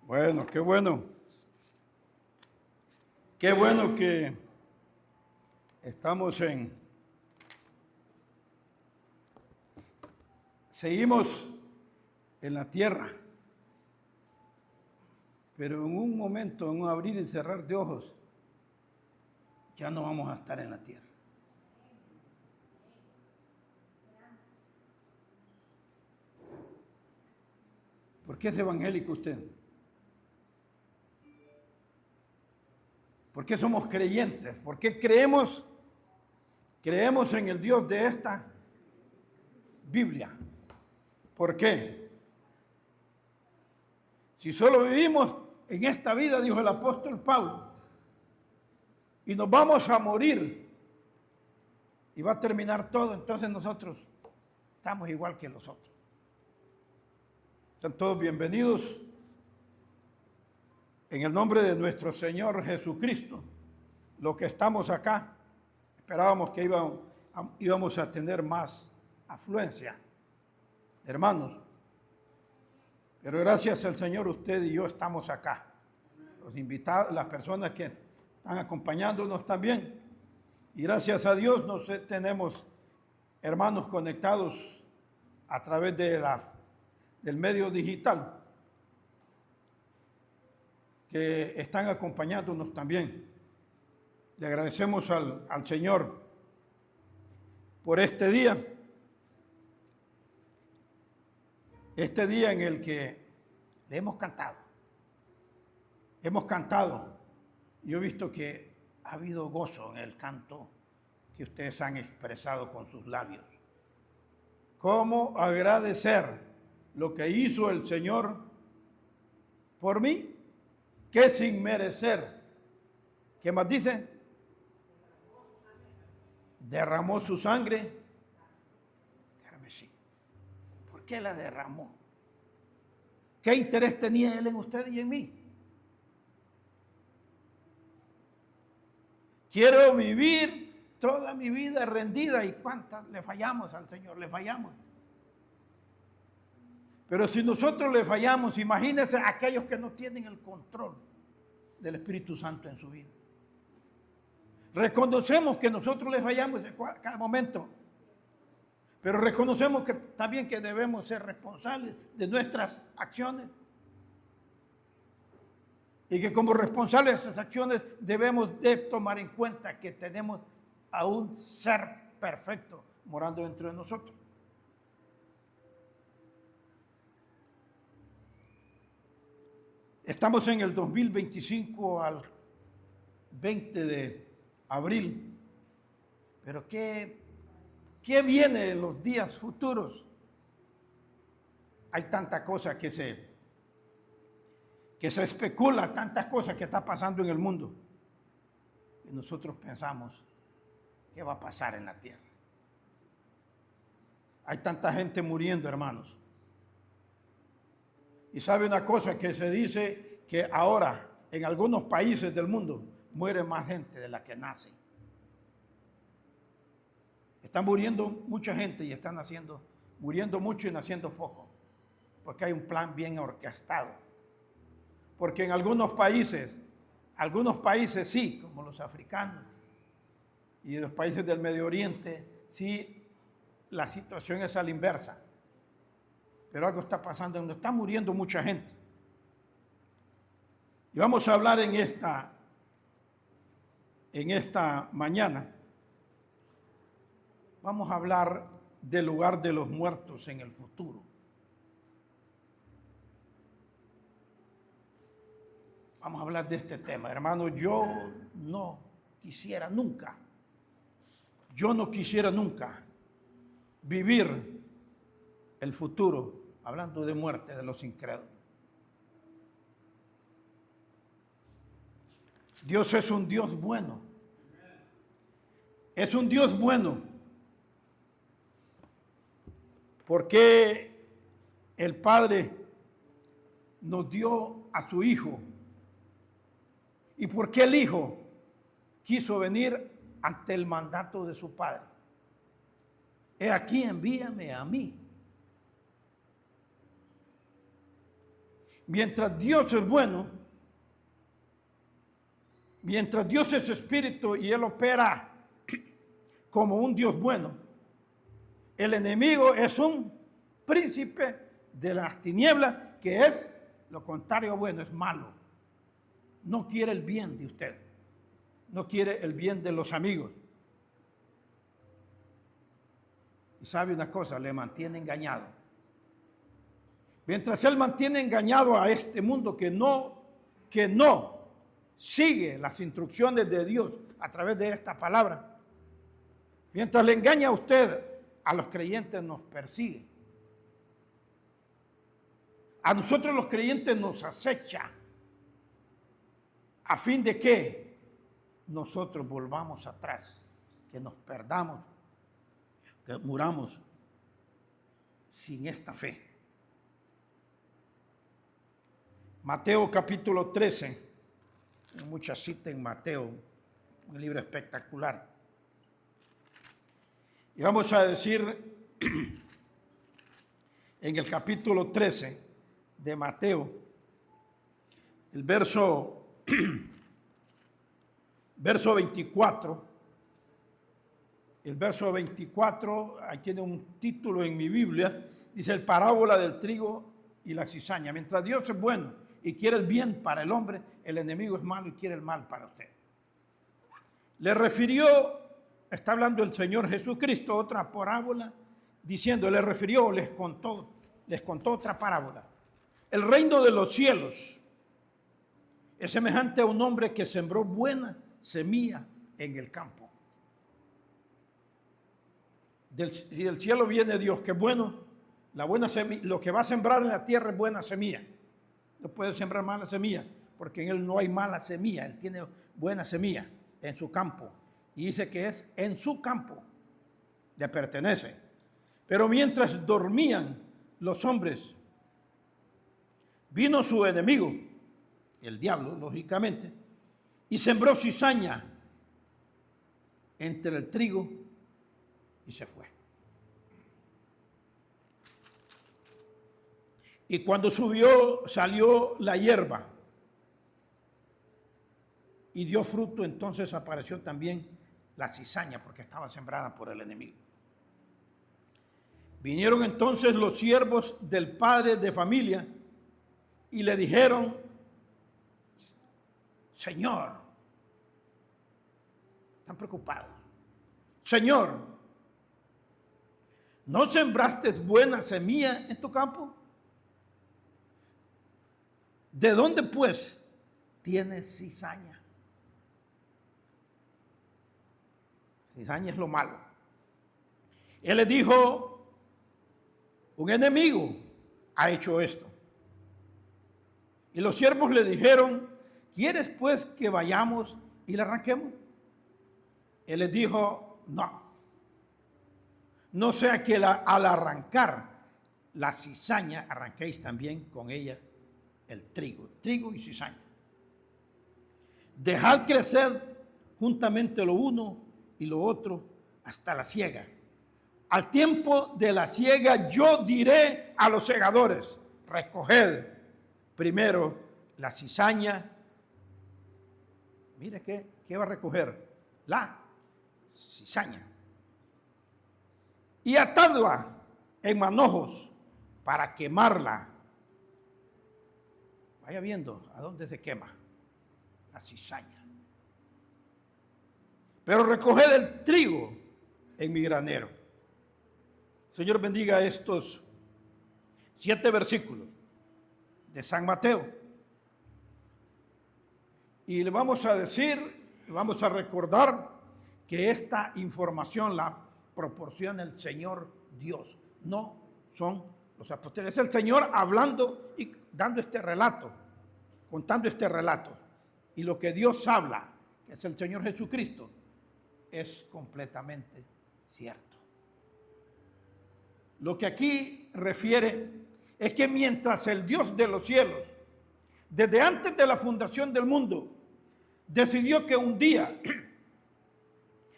Bueno, qué bueno. Qué bueno que estamos seguimos en la tierra, pero en un momento, en un abrir y cerrar de ojos, ya no vamos a estar en la tierra. ¿Por qué es evangélico usted? ¿Por qué somos creyentes? ¿Por qué creemos en el Dios de esta Biblia? ¿Por qué? Si solo vivimos en esta vida, dijo el apóstol Pablo, y nos vamos a morir y va a terminar todo, entonces nosotros estamos igual que los otros. Sean todos bienvenidos en el nombre de nuestro Señor Jesucristo. Los que estamos acá, esperábamos que íbamos a tener más afluencia, hermanos. Pero gracias al Señor, usted y yo estamos acá. Los invitados, las personas que están acompañándonos también. Y gracias a Dios tenemos hermanos conectados a través del medio digital que están acompañándonos también. Le agradecemos al Señor por este día en el que le hemos cantado. Yo he visto que ha habido gozo en el canto que ustedes han expresado con sus labios. ¿Cómo agradecer lo que hizo el Señor por mí? Que sin merecer, ¿qué más dice? Derramó su sangre. Carmesí. ¿Por qué la derramó? ¿Qué interés tenía Él en usted y en mí? Quiero vivir toda mi vida rendida. ¿Y cuántas le fallamos al Señor? Le fallamos. Pero si nosotros le fallamos, imagínense aquellos que no tienen el control del Espíritu Santo en su vida. Reconocemos que nosotros le fallamos en cada momento, pero reconocemos que también que debemos ser responsables de nuestras acciones y que como responsables de esas acciones debemos de tomar en cuenta que tenemos a un ser perfecto morando dentro de nosotros. Estamos en el 2025 al 20 de abril, pero ¿qué viene en los días futuros? Hay tanta cosa que se especula, tantas cosas que está pasando en el mundo. Y nosotros pensamos, ¿qué va a pasar en la tierra? Hay tanta gente muriendo, hermanos. Y sabe una cosa, que se dice que ahora en algunos países del mundo muere más gente de la que nace. Están muriendo mucha gente y están muriendo mucho y naciendo poco. Porque hay un plan bien orquestado. Porque en algunos países sí, como los africanos y los países del Medio Oriente, sí, la situación es a la inversa. Pero algo está pasando, donde está muriendo mucha gente. Y vamos a hablar en esta mañana. Vamos a hablar del lugar de los muertos en el futuro. Vamos a hablar de este tema. Hermano, yo no quisiera nunca vivir el futuro, hablando de muerte de los incrédulos. Dios es un Dios bueno. Es un Dios bueno. Porque el Padre nos dio a su Hijo. ¿Y por qué el Hijo quiso venir ante el mandato de su Padre? He aquí, envíame a mí. Mientras Dios es bueno, mientras Dios es espíritu y Él opera como un Dios bueno, el enemigo es un príncipe de las tinieblas que es lo contrario a bueno, es malo. No quiere el bien de usted, no quiere el bien de los amigos. Y sabe una cosa, le mantiene engañado. Mientras él mantiene engañado a este mundo que no sigue las instrucciones de Dios a través de esta palabra, mientras le engaña a usted, a los creyentes nos persigue. A nosotros los creyentes nos acecha a fin de que nosotros volvamos atrás, que nos perdamos, que muramos sin esta fe. Mateo capítulo 13, hay muchas citas en Mateo, un libro espectacular. Y vamos a decir en el capítulo 13 de Mateo, el verso 24, el verso 24, ahí tiene un título en mi Biblia, dice el parábola del trigo y la cizaña. Mientras Dios es bueno y quiere el bien para el hombre, el enemigo es malo y quiere el mal para usted. Le refirió, está hablando el Señor Jesucristo, otra parábola, diciendo, les contó otra parábola. El reino de los cielos es semejante a un hombre que sembró buena semilla en el campo. Si del cielo viene Dios, que es bueno, la buena semilla, lo que va a sembrar en la tierra es buena semilla. No puede sembrar mala semilla, porque en él no hay mala semilla, él tiene buena semilla en su campo. Y dice que es en su campo, le pertenece. Pero mientras dormían los hombres, vino su enemigo, el diablo, lógicamente, y sembró cizaña entre el trigo y se fue. Y cuando salió la hierba y dio fruto, entonces apareció también la cizaña, porque estaba sembrada por el enemigo. Vinieron entonces los siervos del padre de familia y le dijeron, Señor, están preocupados, Señor, ¿no sembraste buena semilla en tu campo? ¿De dónde pues tienes cizaña? Cizaña es lo malo. Él le dijo, un enemigo ha hecho esto. Y los siervos le dijeron, ¿quieres pues que vayamos y la arranquemos? Él les dijo, no sea que al arrancar la cizaña arranquéis también con ella el trigo y cizaña. Dejad crecer juntamente lo uno y lo otro hasta la siega. Al tiempo de la siega yo diré a los segadores, recoged primero la cizaña. Mire ¿qué va a recoger? La cizaña. Y atadla en manojos para quemarla. Vaya viendo a dónde se quema la cizaña. Pero recoged el trigo en mi granero. Señor, bendiga estos 7 versículos de San Mateo. Y le vamos a decir, vamos a recordar que esta información la proporciona el Señor Dios. No son los apóstoles. Es el Señor hablando y dando este relato, contando este relato. Y lo que Dios habla, que es el Señor Jesucristo, es completamente cierto. Lo que aquí refiere es que mientras el Dios de los cielos, desde antes de la fundación del mundo, decidió que un día,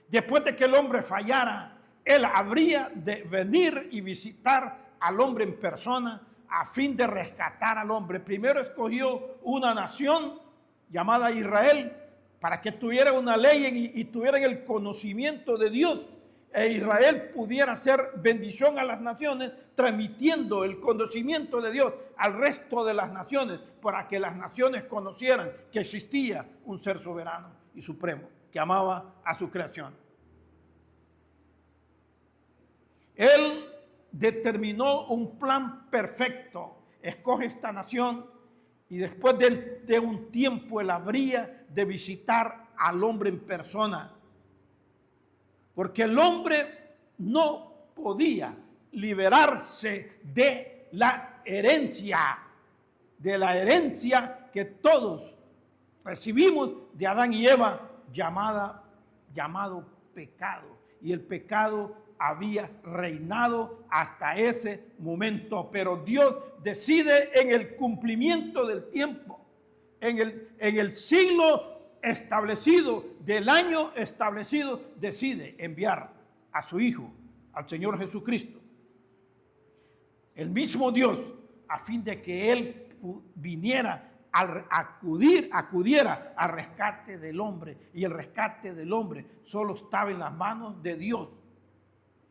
después de que el hombre fallara, Él habría de venir y visitar al hombre en persona a fin de rescatar al hombre. Primero escogió una nación llamada Israel para que tuviera una ley y tuvieran el conocimiento de Dios. E Israel pudiera ser bendición a las naciones, transmitiendo el conocimiento de Dios al resto de las naciones, para que las naciones conocieran que existía un ser soberano y supremo que amaba a su creación. Él determinó un plan perfecto. Escoge esta nación y después de un tiempo él habría de visitar al hombre en persona. Porque el hombre no podía liberarse de la herencia que todos recibimos de Adán y Eva, llamado pecado. Y el pecado había reinado hasta ese momento, pero Dios decide en el cumplimiento del tiempo, en el siglo establecido, del año establecido, decide enviar a su Hijo, al Señor Jesucristo, el mismo Dios, a fin de que Él viniera acudiera al rescate del hombre. Y el rescate del hombre solo estaba en las manos de Dios.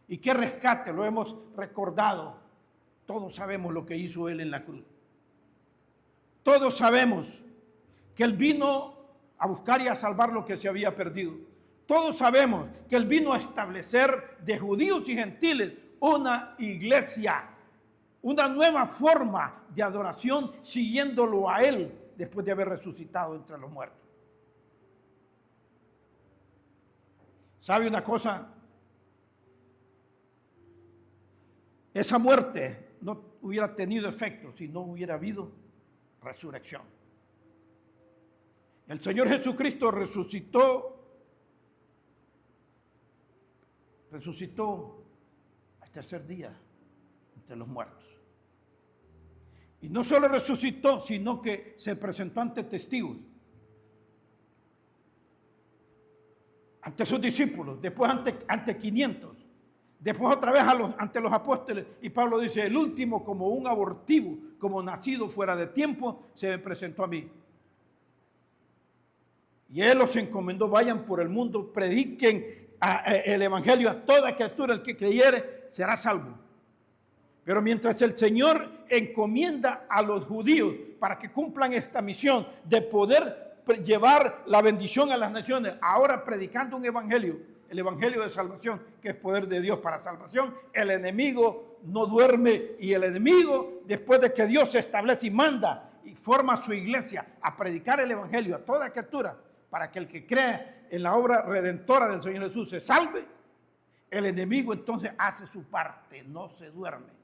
¿Y qué rescate? Lo hemos recordado. Todos sabemos lo que hizo Él en la cruz. Todos sabemos que Él vino a buscar y a salvar lo que se había perdido. Todos sabemos que Él vino a establecer de judíos y gentiles una iglesia, una nueva forma de adoración, siguiéndolo a Él después de haber resucitado entre los muertos. ¿Sabe una cosa? Esa muerte no hubiera tenido efecto si no hubiera habido resurrección. El Señor Jesucristo resucitó al tercer día entre los muertos. Y no solo resucitó, sino que se presentó ante testigos, ante sus discípulos, después ante 500, después otra vez ante los apóstoles. Y Pablo dice, el último, como un abortivo, como nacido fuera de tiempo, se me presentó a mí. Y Él los encomendó, vayan por el mundo, prediquen el evangelio a toda criatura, el que creyere será salvo. Pero mientras el Señor encomienda a los judíos para que cumplan esta misión de poder llevar la bendición a las naciones, ahora predicando un evangelio, el evangelio de salvación, que es poder de Dios para salvación, el enemigo no duerme, y el enemigo, después de que Dios se establece y manda y forma su iglesia a predicar el evangelio a toda criatura, para que el que cree en la obra redentora del Señor Jesús se salve, el enemigo entonces hace su parte, no se duerme,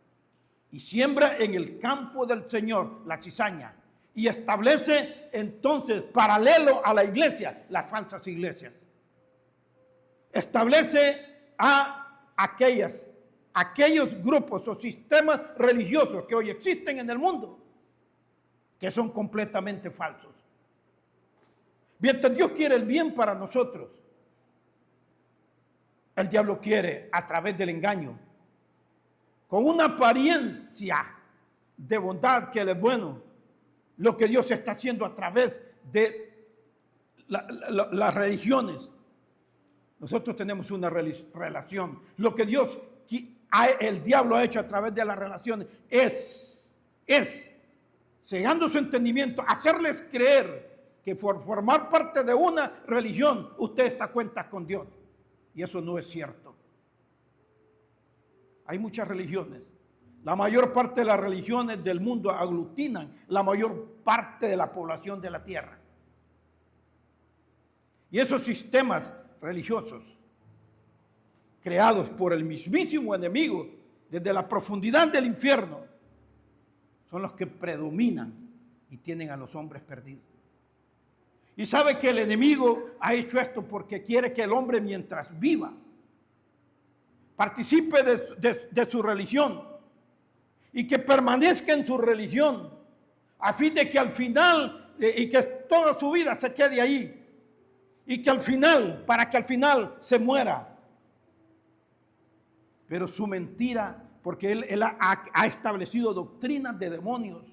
y siembra en el campo del Señor la cizaña, y establece entonces paralelo a la iglesia las falsas iglesias. Establece a aquellos grupos o sistemas religiosos que hoy existen en el mundo, que son completamente falsos. Mientras Dios quiere el bien para nosotros, el diablo quiere, a través del engaño, con una apariencia de bondad que Él es bueno, lo que Dios está haciendo a través de las religiones. Nosotros tenemos una relación. Lo que el diablo ha hecho a través de las relaciones es cegando su entendimiento, hacerles creer que por formar parte de una religión usted está a cuentas con Dios. Y eso no es cierto. Hay muchas religiones. La mayor parte de las religiones del mundo aglutinan la mayor parte de la población de la tierra. Y esos sistemas religiosos, creados por el mismísimo enemigo desde la profundidad del infierno, son los que predominan y tienen a los hombres perdidos. Y sabe que el enemigo ha hecho esto porque quiere que el hombre, mientras viva, participe de su religión y que permanezca en su religión, a fin de que al final, y que toda su vida se quede ahí, y que al final, para que al final se muera. Pero su mentira porque él ha establecido doctrinas de demonios.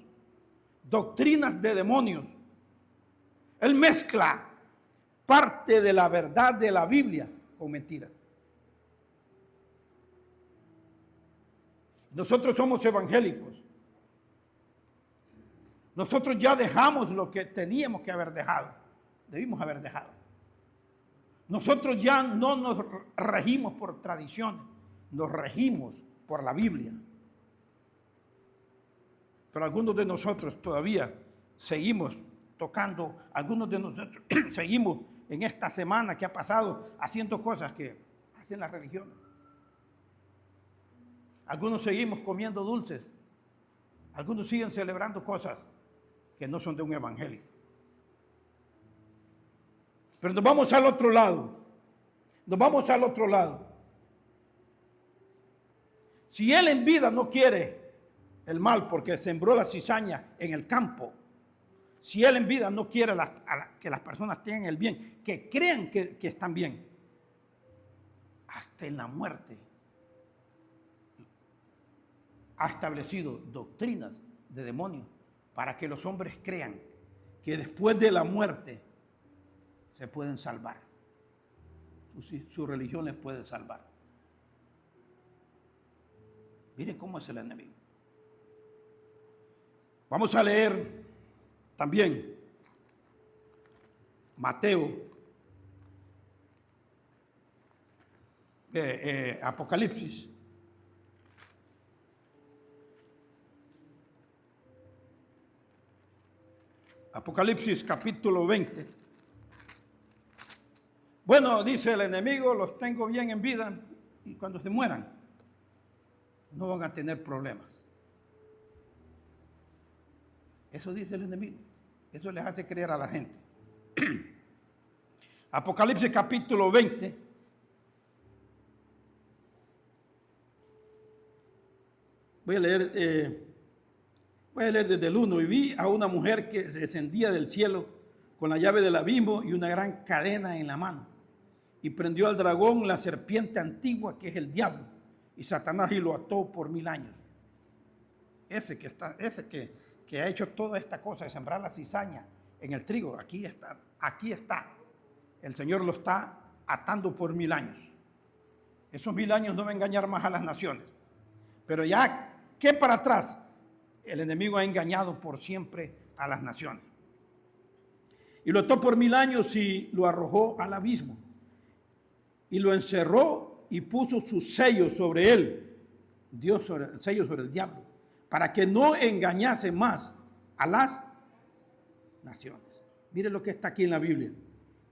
Doctrinas de demonios. Él mezcla parte de la verdad de la Biblia con mentiras. Nosotros somos evangélicos. Nosotros ya dejamos lo que teníamos que haber dejado. Debimos haber dejado. Nosotros ya no nos regimos por tradiciones, nos regimos por la Biblia. Pero algunos de nosotros todavía seguimos tocando, algunos de nosotros seguimos en esta semana que ha pasado haciendo cosas que hacen las religiones. Algunos seguimos comiendo dulces, algunos siguen celebrando cosas que no son de un evangelio. Pero nos vamos al otro lado, nos vamos al otro lado. Si él en vida no quiere el mal porque sembró la cizaña en el campo, si él en vida no quiere que las personas tengan el bien, que crean que están bien, hasta en la muerte ha establecido doctrinas de demonios para que los hombres crean que después de la muerte se pueden salvar. Su religión les puede salvar. Miren cómo es el enemigo. Vamos a leer también Mateo, Apocalipsis. Apocalipsis capítulo 20. Bueno, dice el enemigo, los tengo bien en vida y cuando se mueran no van a tener problemas. Eso dice el enemigo. Eso les hace creer a la gente. Apocalipsis capítulo 20. Voy a leer desde el 1. Y vi a una mujer que descendía del cielo con la llave del abismo y una gran cadena en la mano. Y prendió al dragón, la serpiente antigua, que es el diablo, y Satanás, y lo ató por 1000 años. Ese que ha hecho toda esta cosa de sembrar la cizaña en el trigo, aquí está. El Señor lo está atando por 1000 años. Esos 1000 años no va a engañar más a las naciones. Pero ya, ¿qué para atrás? El enemigo ha engañado por siempre a las naciones. Y lo ató por 1000 años y lo arrojó al abismo. Y lo encerró y puso su sello sobre él. Dios el sello sobre el diablo. Para que no engañase más a las naciones. Mire lo que está aquí en la Biblia.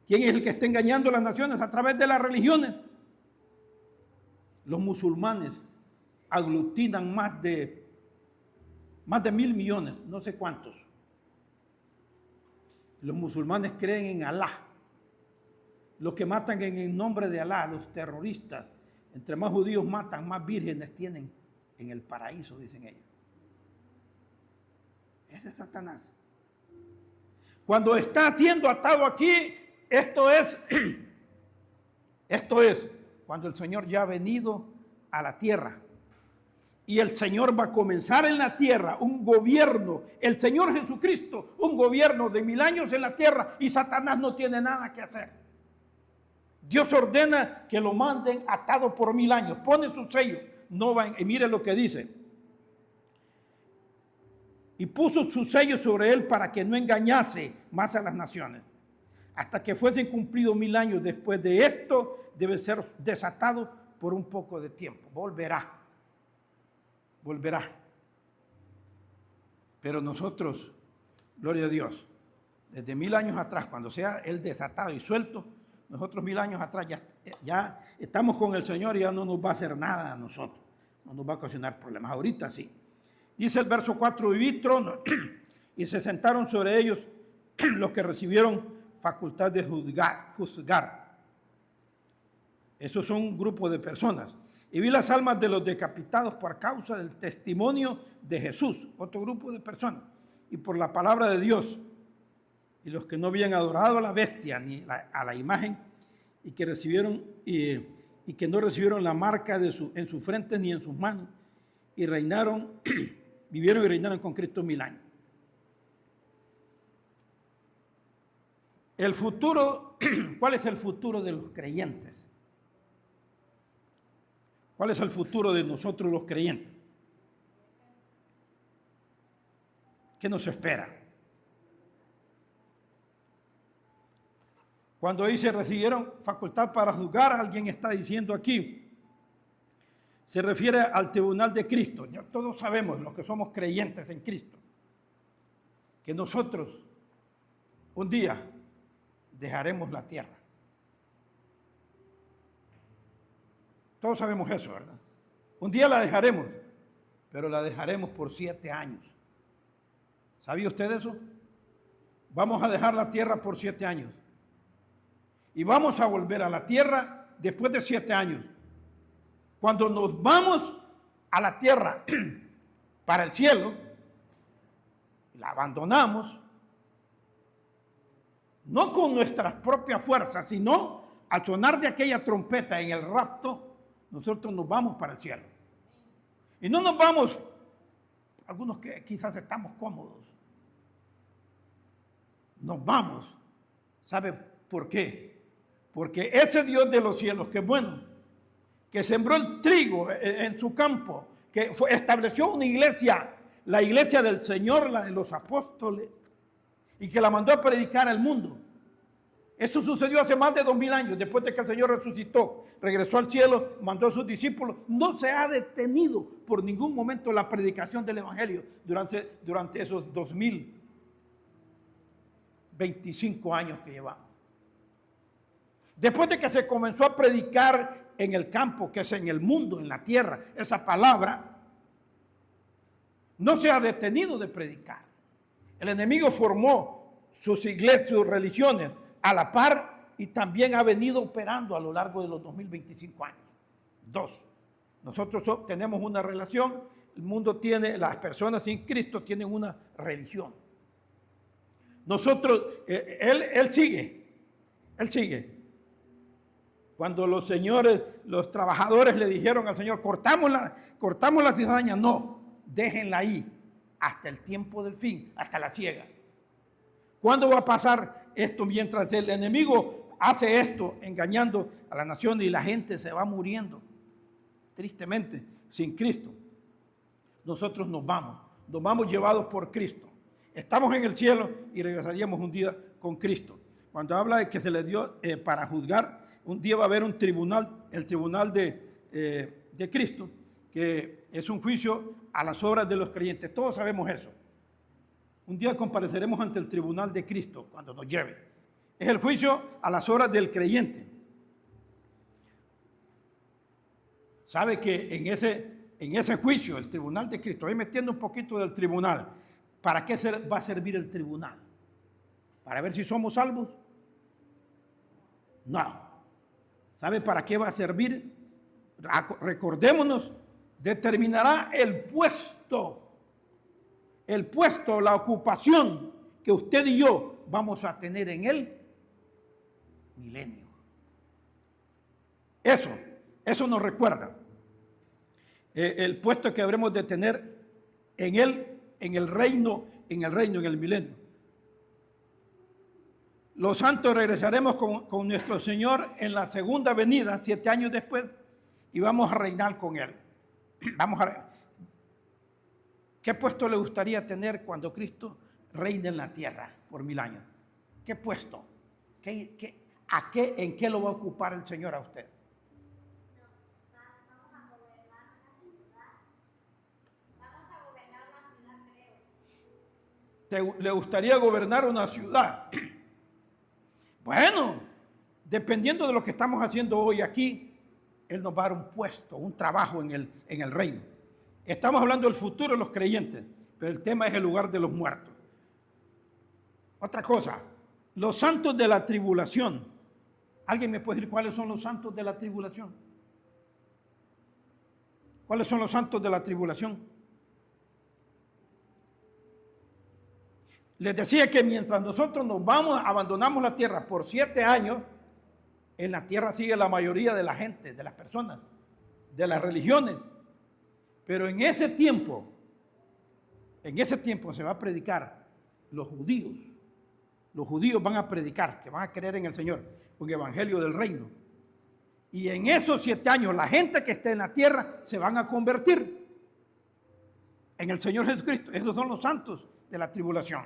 ¿Quién es el que está engañando a las naciones a través de las religiones? Los musulmanes aglutinan más de 1.000 millones, no sé cuántos. Los musulmanes creen en Alá. Los que matan en el nombre de Alá, los terroristas, entre más judíos matan, más vírgenes tienen en el paraíso, dicen ellos. Ese es Satanás. Cuando está siendo atado aquí, esto es cuando el Señor ya ha venido a la tierra. Y el Señor va a comenzar en la tierra un gobierno, el Señor Jesucristo, un gobierno de 1000 años en la tierra, y Satanás no tiene nada que hacer. Dios ordena que lo manden atado por 1000 años, pone su sello, no va, y mire lo que dice. Y puso su sello sobre él para que no engañase más a las naciones. Hasta que fuesen cumplidos 1000 años después de esto, debe ser desatado por un poco de tiempo. Volverá. Pero nosotros, gloria a Dios, desde 1000 años atrás, cuando sea él desatado y suelto, nosotros 1000 años atrás ya estamos con el Señor y ya no nos va a hacer nada a nosotros. No nos va a ocasionar problemas. Ahorita sí. Dice el verso 4, y vi tronos y se sentaron sobre ellos los que recibieron facultad de juzgar. Esos son un grupo de personas. Y vi las almas de los decapitados por causa del testimonio de Jesús, otro grupo de personas, y por la palabra de Dios. Y los que no habían adorado a la bestia ni a la imagen, y que recibieron y que no recibieron la marca en sus frentes ni en sus manos, y reinaron, vivieron y reinaron con Cristo 1000 años. El futuro, ¿cuál es el futuro de los creyentes? ¿Cuál es el futuro de nosotros los creyentes? ¿Qué nos espera? Cuando dice recibieron facultad para juzgar, alguien está diciendo aquí, se refiere al tribunal de Cristo. Ya todos sabemos, los que somos creyentes en Cristo, que nosotros un día dejaremos la tierra. Todos sabemos eso, ¿verdad? Un día la dejaremos, pero la dejaremos por 7 años. ¿Sabía usted eso? Vamos a dejar la tierra por 7 años. Y vamos a volver a la tierra después de 7 años. Cuando nos vamos a la tierra para el cielo, la abandonamos, no con nuestras propias fuerzas, sino al sonar de aquella trompeta en el rapto, nosotros nos vamos para el cielo. Y no nos vamos, algunos que quizás estamos cómodos, nos vamos. ¿Sabe por qué? Porque ese Dios de los cielos, que es bueno, que sembró el trigo en su campo, que estableció una iglesia, la iglesia del Señor, la de los apóstoles, y que la mandó a predicar al mundo. Eso sucedió hace más de 2000 años, después de que el Señor resucitó, regresó al cielo, mandó a sus discípulos. No se ha detenido por ningún momento la predicación del Evangelio durante esos 2025 años que llevamos. Después de que se comenzó a predicar en el campo, que es en el mundo, en la tierra, esa palabra, no se ha detenido de predicar. El enemigo formó sus iglesias, sus religiones a la par y también ha venido operando a lo largo de los 2025 años. 2. Nosotros tenemos una relación, el mundo tiene, las personas sin Cristo tienen una religión. Nosotros, él sigue. Cuando los señores, los trabajadores le dijeron al Señor, cortamos la cizaña, no, déjenla ahí hasta el tiempo del fin, hasta la siega. ¿Cuándo va a pasar esto mientras el enemigo hace esto, engañando a la nación y la gente se va muriendo? Tristemente, sin Cristo. Nosotros nos vamos llevados por Cristo. Estamos en el cielo y regresaríamos un día con Cristo. Cuando habla de que se le dio para juzgar, un día va a haber un tribunal, el tribunal de Cristo, que es un juicio a las obras de los creyentes. Todos sabemos eso. Un día compareceremos ante el tribunal de Cristo cuando nos lleve. Es el juicio a las obras del creyente. Sabe que en ese juicio, el tribunal de Cristo, voy metiendo un poquito del tribunal. ¿Para qué va a servir el tribunal? ¿Para ver si somos salvos? No. ¿Sabe para qué va a servir? Recordémonos, determinará el puesto, la ocupación que usted y yo vamos a tener en el milenio. Eso nos recuerda el puesto que habremos de tener en el reino, en el milenio. Los santos regresaremos con nuestro Señor en la segunda venida, 7 años después, y vamos a reinar con Él. ¿Qué puesto le gustaría tener cuando Cristo reine en la tierra por 1000 años? ¿Qué puesto? ¿En qué lo va a ocupar el Señor a usted? Vamos a gobernar la ciudad. Vamos a gobernar la ciudad, creo. ¿Le gustaría gobernar una ciudad? Bueno, dependiendo de lo que estamos haciendo hoy aquí, Él nos va a dar un puesto, un trabajo en el reino. Estamos hablando del futuro de los creyentes, pero el tema es el lugar de los muertos. Otra cosa, los santos de la tribulación. ¿Alguien me puede decir cuáles son los santos de la tribulación? ¿Cuáles son los santos de la tribulación? Les decía que mientras nosotros abandonamos la tierra por 7 años, en la tierra sigue la mayoría de la gente, de las personas, de las religiones. Pero en ese tiempo se va a predicar los judíos. Los judíos van a predicar, que van a creer en el Señor, un evangelio del reino. Y en esos 7 años, la gente que esté en la tierra se van a convertir en el Señor Jesucristo. Esos son los santos de la tribulación,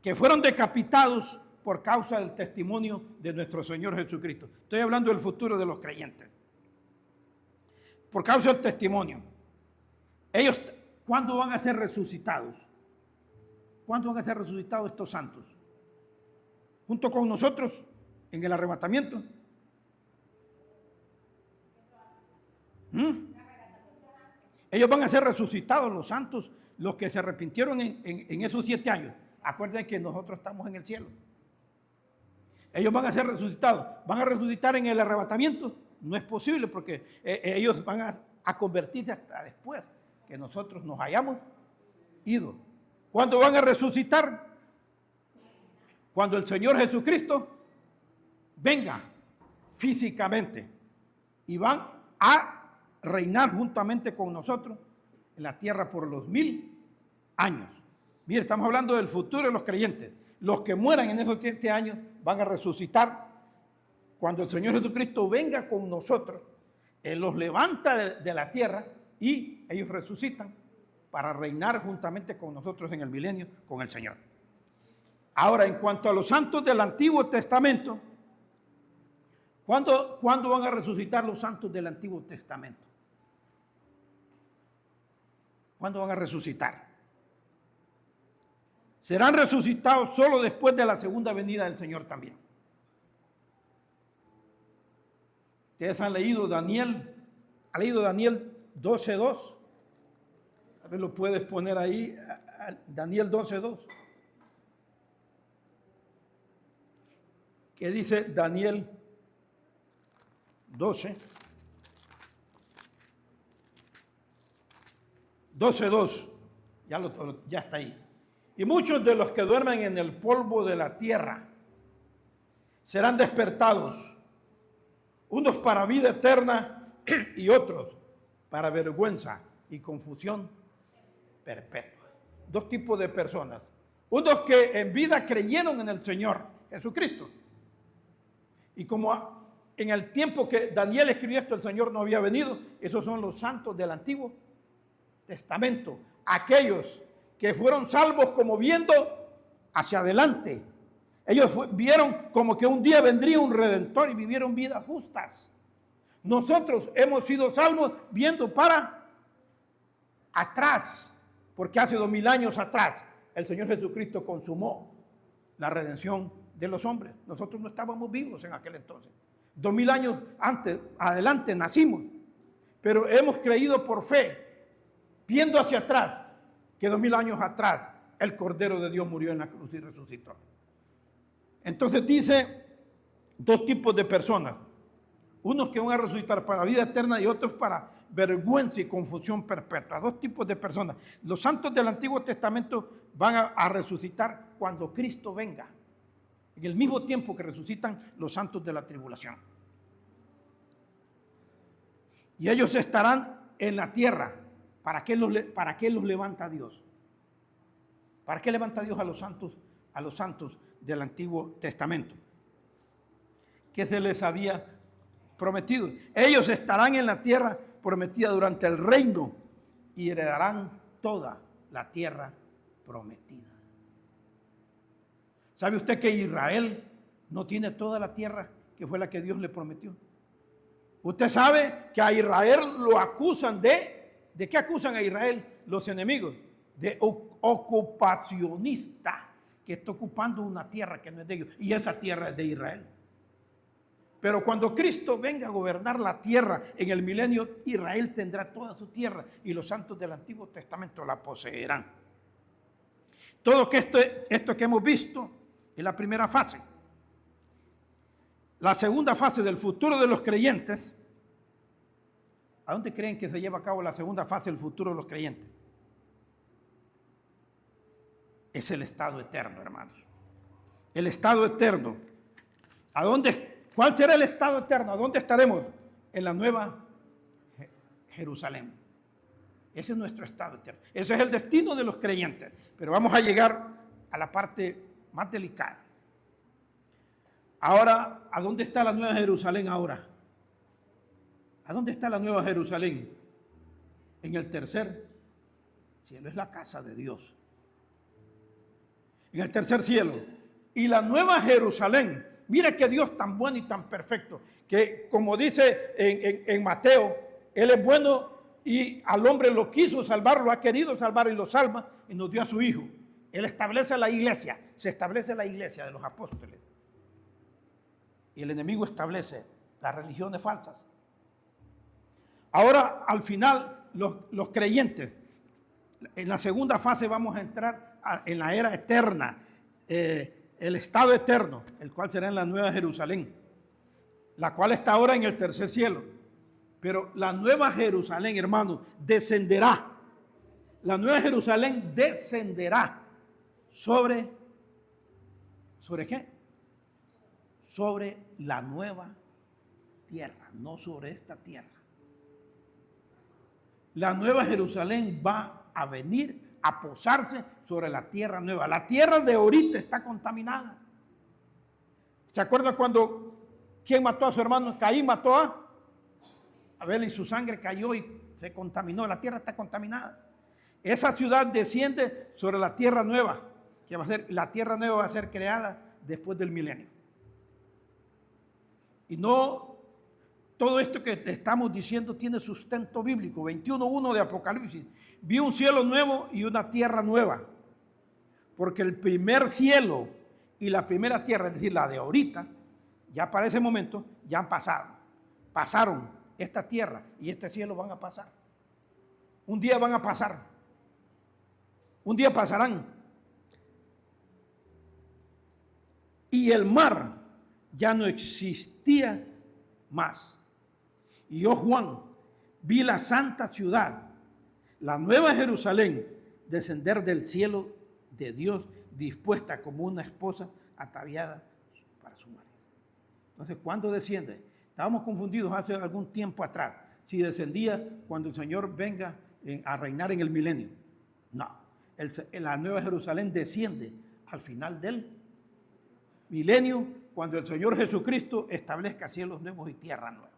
que fueron decapitados por causa del testimonio de nuestro Señor Jesucristo. Estoy hablando del futuro de los creyentes. Por causa del testimonio. Ellos, ¿cuándo van a ser resucitados? ¿Cuándo van a ser resucitados estos santos? Junto con nosotros en el arrebatamiento. Ellos van a ser resucitados, los santos, los que se arrepintieron en esos 7 años. Acuérdense que nosotros estamos en el cielo. Ellos van a ser resucitados. ¿Van a resucitar en el arrebatamiento? No es posible, porque ellos van a convertirse hasta después que nosotros nos hayamos ido. ¿Cuándo van a resucitar? Cuando el Señor Jesucristo venga físicamente y van a reinar juntamente con nosotros en la tierra por los 1000 años. Mire, estamos hablando del futuro de los creyentes. Los que mueran en esos 7 años van a resucitar cuando el Señor Jesucristo venga con nosotros. Él los levanta de la tierra y ellos resucitan para reinar juntamente con nosotros en el milenio con el Señor. Ahora, en cuanto a los santos del Antiguo Testamento, ¿cuándo van a resucitar los santos del Antiguo Testamento? ¿Cuándo van a resucitar? Serán resucitados solo después de la segunda venida del Señor también. Ustedes han leído Daniel 12:2. A ver, lo puedes poner ahí, Daniel 12:2. ¿Qué dice Daniel 12:2? Ya está ahí. Y muchos de los que duermen en el polvo de la tierra serán despertados, unos para vida eterna y otros para vergüenza y confusión perpetua. 2 tipos de personas. Unos que en vida creyeron en el Señor Jesucristo. Y como en el tiempo que Daniel escribió esto, el Señor no había venido, esos son los santos del Antiguo Testamento. Aquellos que fueron salvos como viendo hacia adelante. Ellos vieron como que un día vendría un Redentor y vivieron vidas justas. Nosotros hemos sido salvos viendo para atrás, porque hace 2000 años atrás el Señor Jesucristo consumó la redención de los hombres. Nosotros no estábamos vivos en aquel entonces. 2000 años adelante nacimos, pero hemos creído por fe, viendo hacia atrás, que 2000 años atrás el Cordero de Dios murió en la cruz y resucitó. Entonces dice 2 tipos de personas. Unos que van a resucitar para vida eterna y otros para vergüenza y confusión perpetua. 2 tipos de personas. Los santos del Antiguo Testamento van a resucitar cuando Cristo venga, en el mismo tiempo que resucitan los santos de la tribulación. Y ellos estarán en la tierra. ¿Para qué los levanta Dios? ¿Para qué levanta Dios a los santos del Antiguo Testamento? ¿Qué se les había prometido? Ellos estarán en la tierra prometida durante el reino y heredarán toda la tierra prometida. ¿Sabe usted que Israel no tiene toda la tierra que fue la que Dios le prometió? Usted sabe que a Israel lo acusan ¿de qué acusan a Israel los enemigos? De ocupacionista, que está ocupando una tierra que no es de ellos, y esa tierra es de Israel. Pero cuando Cristo venga a gobernar la tierra en el milenio, Israel tendrá toda su tierra y los santos del Antiguo Testamento la poseerán. Todo esto que hemos visto es la primera fase. La segunda fase del futuro de los creyentes. ¿A dónde creen que se lleva a cabo la segunda fase del futuro de los creyentes? Es el estado eterno, hermanos. El estado eterno. ¿Cuál será el estado eterno? ¿A dónde estaremos? En la nueva Jerusalén. Ese es nuestro estado eterno. Ese es el destino de los creyentes. Pero vamos a llegar a la parte más delicada. Ahora, ¿a dónde está la Nueva Jerusalén ahora? ¿A dónde está la Nueva Jerusalén? En el tercer cielo. Es la casa de Dios. En el tercer cielo. Y la Nueva Jerusalén, mira que Dios tan bueno y tan perfecto, que como dice en Mateo, Él es bueno y al hombre lo quiso salvar, lo ha querido salvar y lo salva y nos dio a su Hijo. Él establece la iglesia, se establece la iglesia de los apóstoles. Y el enemigo establece las religiones falsas. Ahora, al final, los creyentes, en la segunda fase vamos a entrar en la era eterna, el estado eterno, el cual será en la Nueva Jerusalén, la cual está ahora en el tercer cielo. Pero la Nueva Jerusalén, hermano, descenderá. La Nueva Jerusalén descenderá ¿sobre qué? Sobre la nueva tierra, no sobre esta tierra. La Nueva Jerusalén va a venir a posarse sobre la tierra nueva. La tierra de ahorita está contaminada. ¿Se acuerda cuando quién mató a su hermano? Caín mató a Abel y su sangre cayó y se contaminó. La tierra está contaminada. Esa ciudad desciende sobre la tierra nueva, que va a ser, la tierra nueva va a ser creada después del milenio. Y no todo esto que estamos diciendo tiene sustento bíblico. 21:1 de Apocalipsis. Vi un cielo nuevo y una tierra nueva. Porque el primer cielo y la primera tierra, es decir, la de ahorita, ya para ese momento, ya han pasado. Pasaron esta tierra y este cielo van a pasar. Un día van a pasar. Un día pasarán. Y el mar ya no existía más. Y yo, Juan, vi la santa ciudad, la nueva Jerusalén, descender del cielo de Dios, dispuesta como una esposa ataviada para su marido. Entonces, ¿cuándo desciende? Estábamos confundidos hace algún tiempo atrás, si descendía cuando el Señor venga a reinar en el milenio. No, la nueva Jerusalén desciende al final del milenio, cuando el Señor Jesucristo establezca cielos nuevos y tierra nueva.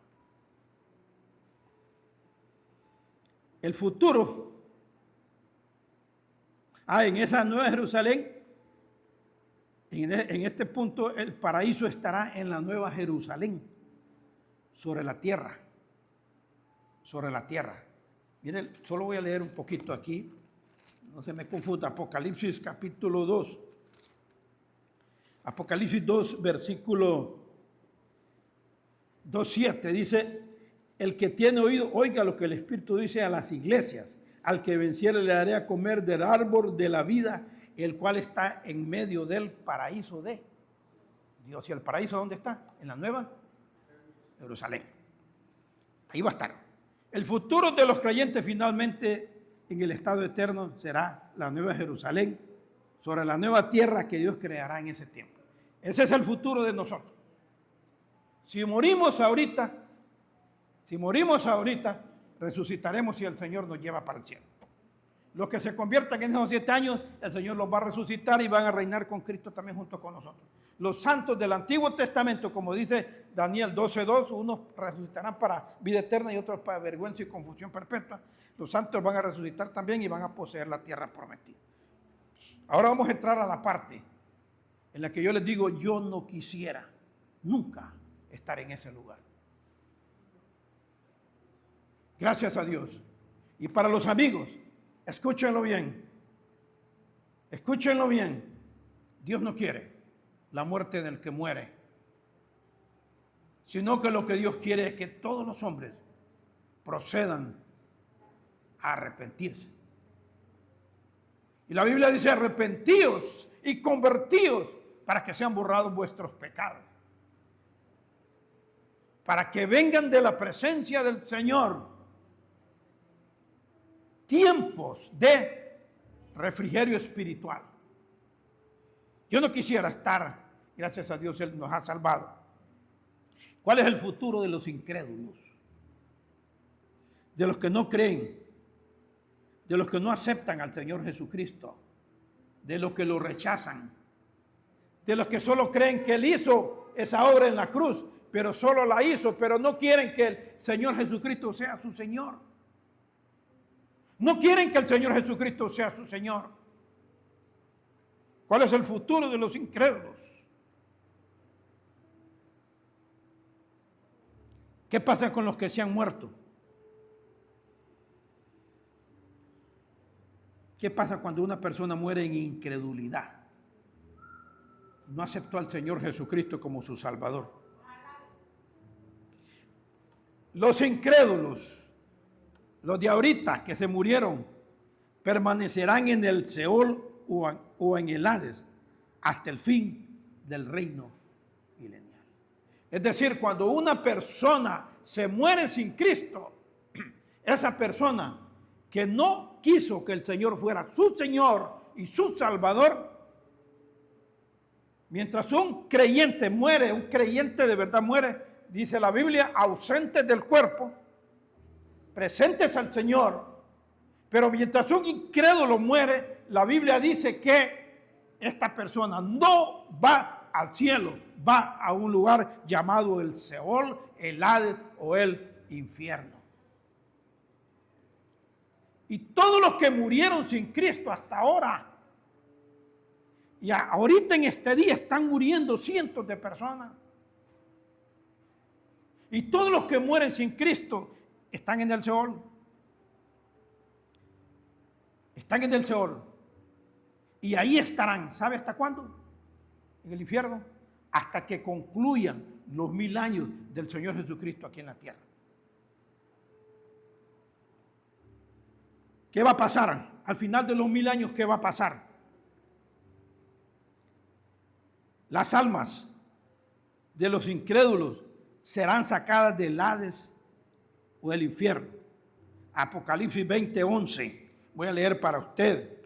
El futuro, en esa Nueva Jerusalén, en este punto el paraíso estará en la Nueva Jerusalén, sobre la tierra, sobre la tierra. Miren, solo voy a leer un poquito aquí, no se me confunda. Apocalipsis capítulo 2. Apocalipsis 2, versículo 2:7 dice: el que tiene oído, oiga lo que el Espíritu dice a las iglesias. Al que venciere le daré a comer del árbol de la vida, el cual está en medio del paraíso de Dios. ¿Y el paraíso dónde está? En la Nueva Jerusalén. Ahí va a estar. El futuro de los creyentes finalmente en el estado eterno será la Nueva Jerusalén, sobre la nueva tierra que Dios creará en ese tiempo. Ese es el futuro de nosotros. Si morimos ahorita, resucitaremos si el Señor nos lleva para el cielo. Los que se conviertan en esos 7 años, el Señor los va a resucitar y van a reinar con Cristo también junto con nosotros. Los santos del Antiguo Testamento, como dice Daniel 12:2, unos resucitarán para vida eterna y otros para vergüenza y confusión perpetua. Los santos van a resucitar también y van a poseer la tierra prometida. Ahora vamos a entrar a la parte en la que yo les digo, yo no quisiera nunca estar en ese lugar. Gracias a Dios. Y para los amigos, escúchenlo bien. Escúchenlo bien. Dios no quiere la muerte del que muere, sino que lo que Dios quiere es que todos los hombres procedan a arrepentirse. Y la Biblia dice: arrepentíos y convertíos para que sean borrados vuestros pecados, para que vengan de la presencia del Señor tiempos de refrigerio espiritual. Yo no quisiera estar, gracias a Dios, Él nos ha salvado. ¿Cuál es el futuro de los incrédulos? De los que no creen. de los que no aceptan al Señor Jesucristo, de los que lo rechazan, de los que solo creen que Él hizo esa obra en la cruz, pero solo la hizo, pero no quieren que el Señor Jesucristo sea su Señor. No quieren que el Señor Jesucristo sea su Señor. ¿Cuál es el futuro de los incrédulos? ¿Qué pasa con los que se han muerto? ¿Qué pasa cuando una persona muere en incredulidad? No aceptó al Señor Jesucristo como su Salvador. Los incrédulos, los de ahorita que se murieron, permanecerán en el Seol o en el Hades hasta el fin del reino milenial. Es decir, cuando una persona se muere sin Cristo, esa persona que no quiso que el Señor fuera su Señor y su Salvador, mientras un creyente muere, un creyente de verdad muere, dice la Biblia, ausentes del cuerpo, presentes al Señor, pero mientras un incrédulo muere, la Biblia dice que esta persona no va al cielo, va a un lugar llamado el Seol, el Hades o el infierno. Y todos los que murieron sin Cristo hasta ahora, y ahorita en este día están muriendo cientos de personas. Y todos los que mueren sin Cristo están en el Seol. Están en el Seol. Y ahí estarán. ¿Sabe hasta cuándo? En el infierno. Hasta que concluyan los 1000 años del Señor Jesucristo aquí en la tierra. ¿Qué va a pasar? Al final de los 1000 años, ¿qué va a pasar? Las almas de los incrédulos serán sacadas del Hades o del infierno. Apocalipsis 20:11. Voy a leer para usted.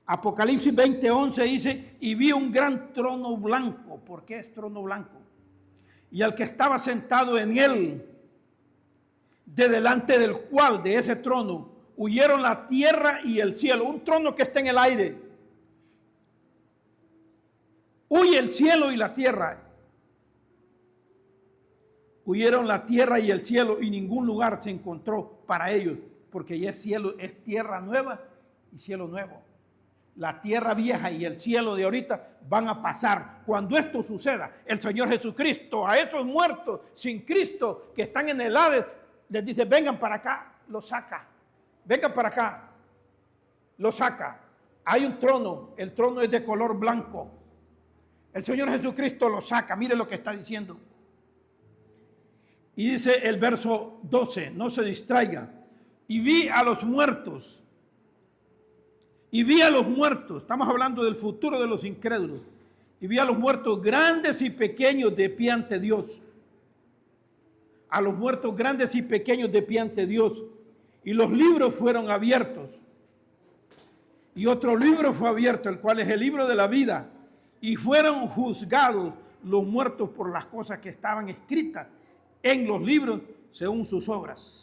Apocalipsis 20:11 dice, y vi un gran trono blanco. ¿Por qué es trono blanco? Y al que estaba sentado en él, de delante del cual, de ese trono, huyeron la tierra y el cielo. Un trono que está en el aire. Huye el cielo y la tierra. Huyeron la tierra y el cielo y ningún lugar se encontró para ellos, porque ya es cielo, es tierra nueva y cielo nuevo. La tierra vieja y el cielo de ahorita van a pasar. Cuando esto suceda, el Señor Jesucristo a esos muertos sin Cristo que están en el Hades les dice, vengan para acá, los saca. Vengan para acá, los saca. Hay un trono, el trono es de color blanco. El Señor Jesucristo lo saca. Mire lo que está diciendo. Y dice el verso 12, no se distraiga. Y vi a los muertos. Y vi a los muertos. Estamos hablando del futuro de los incrédulos. Y vi a los muertos grandes y pequeños de pie ante Dios. A los muertos grandes y pequeños de pie ante Dios. Y los libros fueron abiertos. Y otro libro fue abierto, el cual es el libro de la vida. Y fueron juzgados los muertos por las cosas que estaban escritas en los libros según sus obras.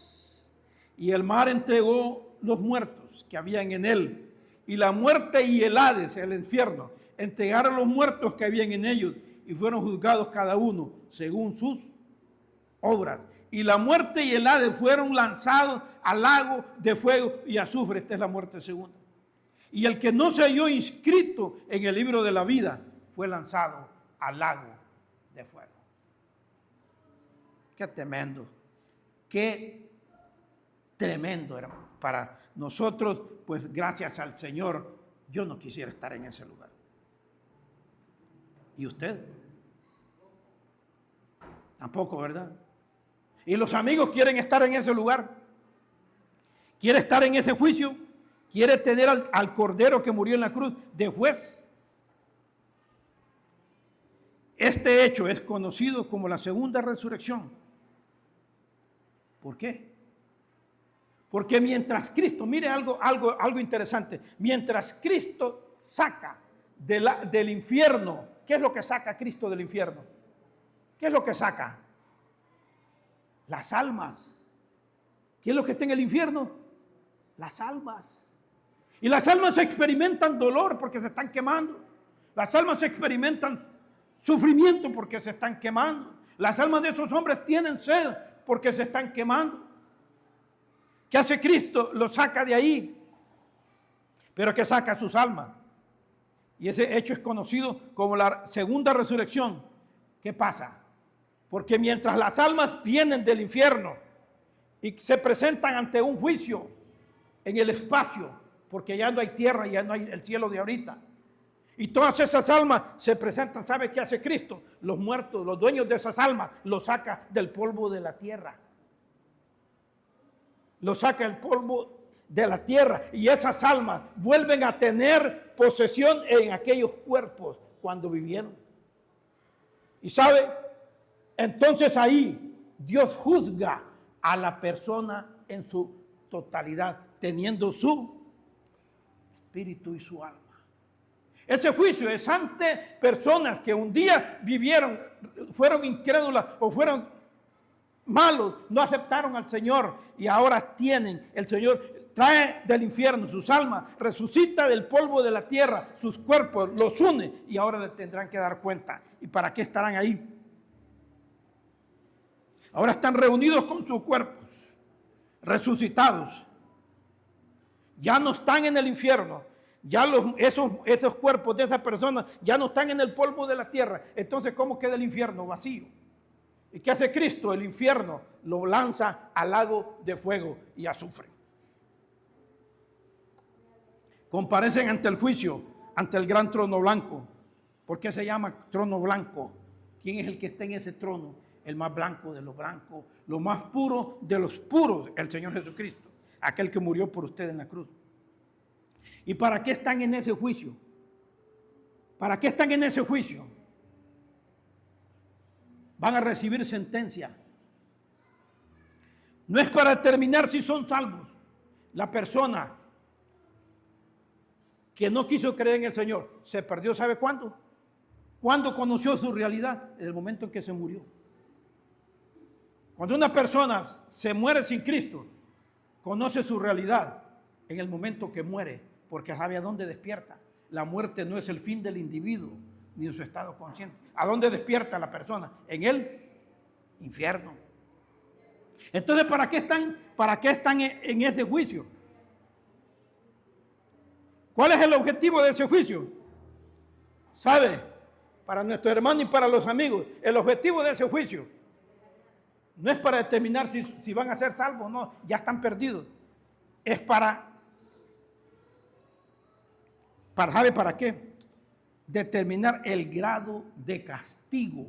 Y el mar entregó los muertos que habían en él. Y la muerte y el Hades, el infierno, entregaron los muertos que habían en ellos. Y fueron juzgados cada uno según sus obras. Y la muerte y el Hades fueron lanzados al lago de fuego y azufre. Esta es la muerte segunda. Y el que no se halló inscrito en el libro de la vida fue lanzado al lago de fuego. Qué tremendo. Qué tremendo, hermano. Para nosotros, pues gracias al Señor, yo no quisiera estar en ese lugar. ¿Y usted? Tampoco, ¿verdad? Y los amigos quieren estar en ese lugar. ¿Quiere estar en ese juicio? ¿Quiere tener al Cordero que murió en la cruz de juez? Este hecho es conocido como la segunda resurrección. ¿Por qué? Porque mientras Cristo, mire algo interesante, mientras Cristo saca del infierno, ¿qué es lo que saca Cristo del infierno? ¿Qué es lo que saca? Las almas. ¿Qué es lo que está en el infierno? Las almas. Y las almas experimentan dolor porque se están quemando. Las almas experimentan sufrimiento porque se están quemando. Las almas de esos hombres tienen sed porque se están quemando. ¿Qué hace Cristo? Los saca de ahí. Pero ¿qué saca sus almas? Y ese hecho es conocido como la segunda resurrección. ¿Qué pasa? Porque mientras las almas vienen del infierno y se presentan ante un juicio en el espacio, porque ya no hay tierra, ya no hay el cielo de ahorita, y todas esas almas se presentan, ¿sabe qué hace Cristo? Los muertos, los dueños de esas almas, los saca del polvo de la tierra. Los saca del polvo de la tierra y esas almas vuelven a tener posesión en aquellos cuerpos cuando vivieron. Y sabe, entonces ahí Dios juzga a la persona en su totalidad, teniendo su espíritu y su alma. Ese juicio es ante personas que un día vivieron, fueron incrédulas o fueron malos, no aceptaron al Señor y ahora tienen, el Señor trae del infierno sus almas, resucita del polvo de la tierra, sus cuerpos, los une y ahora le tendrán que dar cuenta. ¿Y para qué estarán ahí? Ahora están reunidos con sus cuerpos, resucitados. Ya no están en el infierno. Ya esos cuerpos de esas personas ya no están en el polvo de la tierra. Entonces, ¿cómo queda el infierno? Vacío. ¿Y qué hace Cristo? El infierno lo lanza al lago de fuego y azufre. Comparecen ante el juicio, ante el gran trono blanco. ¿Por qué se llama trono blanco? ¿Quién es el que está en ese trono? El más blanco de los blancos, lo más puro de los puros, el Señor Jesucristo, aquel que murió por usted en la cruz. ¿Y para qué están en ese juicio? ¿Para qué están en ese juicio? Van a recibir sentencia. No es para determinar si son salvos. La persona que no quiso creer en el Señor se perdió, ¿sabe cuándo? ¿Cuándo conoció su realidad? En el momento en que se murió. Cuando una persona se muere sin Cristo, conoce su realidad en el momento que muere, porque sabe a dónde despierta. La muerte no es el fin del individuo, ni en su estado consciente. ¿A dónde despierta la persona? En el infierno. Entonces, ¿para qué están en ese juicio? ¿Cuál es el objetivo de ese juicio? ¿Sabe? Para nuestro hermano y para los amigos, el objetivo de ese juicio no es para determinar si van a ser salvos o no, ya están perdidos. Es ¿sabe para qué? Determinar el grado de castigo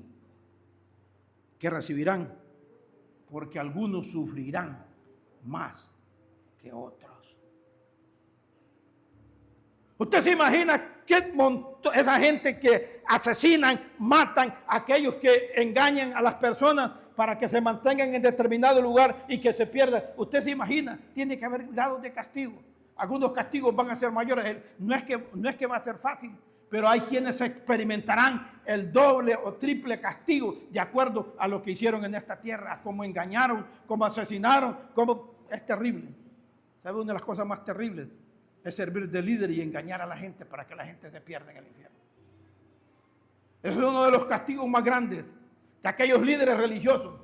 que recibirán, porque algunos sufrirán más que otros. ¿Usted se imagina esa gente que asesinan, matan a aquellos que engañan a las personas para que se mantengan en determinado lugar y que se pierdan? ¿Usted se imagina? Tiene que haber grados de castigo. Algunos castigos van a ser mayores. No es que va a ser fácil, pero hay quienes experimentarán el doble o triple castigo de acuerdo a lo que hicieron en esta tierra, a cómo engañaron, cómo asesinaron, es terrible. ¿Sabe? Una de las cosas más terribles es servir de líder y engañar a la gente para que la gente se pierda en el infierno. Ese es uno de los castigos más grandes de aquellos líderes religiosos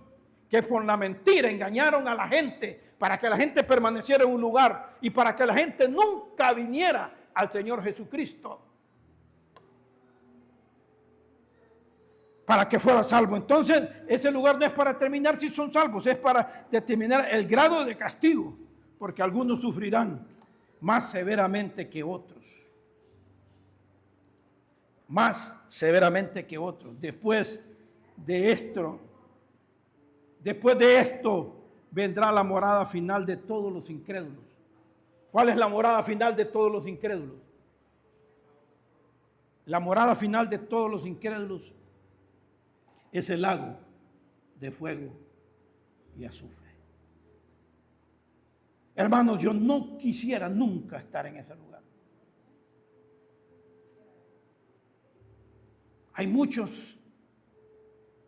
que por la mentira engañaron a la gente para que la gente permaneciera en un lugar y para que la gente nunca viniera al Señor Jesucristo, para que fuera salvo. Entonces, ese lugar no es para determinar si son salvos, es para determinar el grado de castigo, porque algunos sufrirán más severamente que otros. Más severamente que otros. Después de esto vendrá la morada final de todos los incrédulos. ¿Cuál es la morada final de todos los incrédulos? La morada final de todos los incrédulos es el lago de fuego y azufre. Hermanos, yo no quisiera nunca estar en ese lugar. Hay muchos,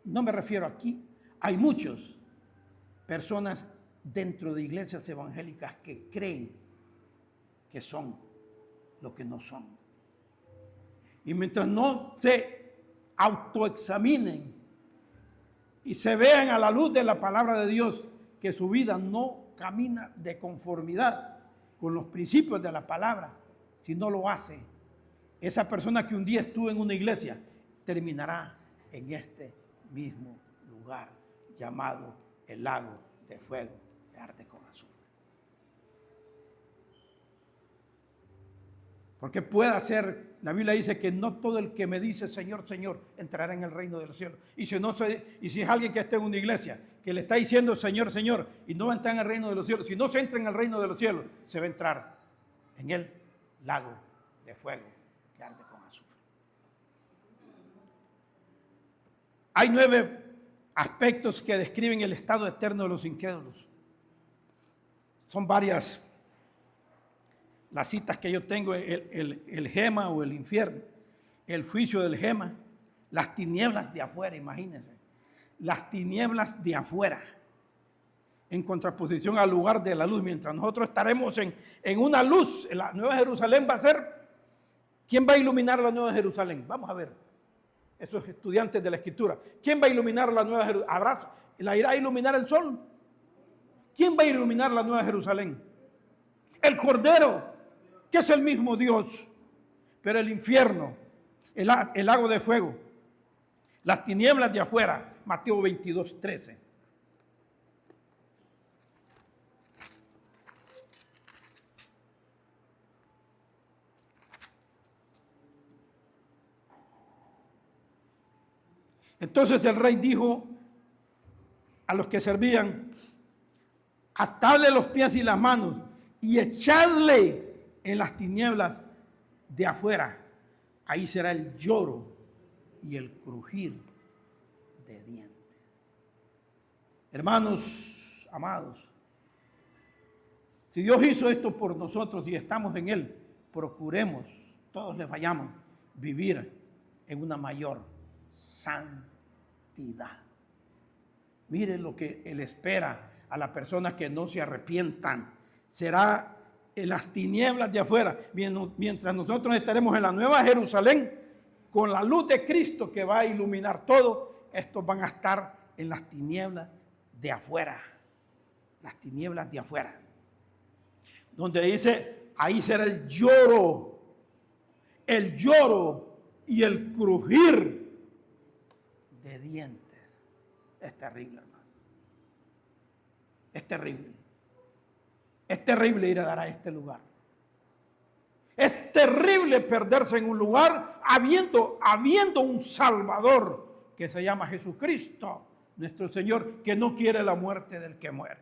no me refiero aquí, hay muchas personas dentro de iglesias evangélicas que creen que son lo que no son. Y mientras no se autoexaminen y se vean a la luz de la palabra de Dios que su vida no camina de conformidad con los principios de la palabra, si no lo hace, esa persona que un día estuvo en una iglesia terminará en este mismo lugar llamado el lago de fuego que arde con azufre. Porque puede ser, la Biblia dice que no todo el que me dice Señor, Señor, entrará en el reino de los cielos. Y si es alguien que esté en una iglesia que le está diciendo Señor, Señor, y no va a entrar en el reino de los cielos, si no se entra en el reino de los cielos, se va a entrar en el lago de fuego que arde con azufre. Hay 9 aspectos que describen el estado eterno de los incrédulos. Son varias las citas que yo tengo: el gema o el infierno, el juicio del gema, las tinieblas de afuera, imagínense, las tinieblas de afuera, en contraposición al lugar de la luz. Mientras nosotros estaremos en una luz, en la Nueva Jerusalén va a ser, ¿quién va a iluminar la Nueva Jerusalén? Vamos a ver, esos estudiantes de la Escritura, ¿quién va a iluminar la Nueva Jerusalén? ¿La irá a iluminar el sol? ¿Quién va a iluminar la Nueva Jerusalén? El Cordero, que es el mismo Dios. Pero el infierno, el lago de fuego, las tinieblas de afuera, Mateo 22:13. Entonces el rey dijo a los que servían: atadle los pies y las manos y echadle en las tinieblas de afuera. Ahí será el lloro y el crujir de dientes. Hermanos amados, si Dios hizo esto por nosotros y estamos en Él, procuremos, todos le fallamos, vivir en una mayor santidad. Miren lo que Él espera a las personas que no se arrepientan. Será en las tinieblas de afuera, mientras nosotros estaremos en la Nueva Jerusalén, con la luz de Cristo que va a iluminar todo. Estos van a estar en las tinieblas de afuera, las tinieblas de afuera, donde dice, ahí será el lloro y el crujir de dientes. Es terrible, hermano. Es terrible. Es terrible ir a dar a este lugar. Es terrible perderse en un lugar habiendo un Salvador que se llama Jesucristo, nuestro Señor, que no quiere la muerte del que muere.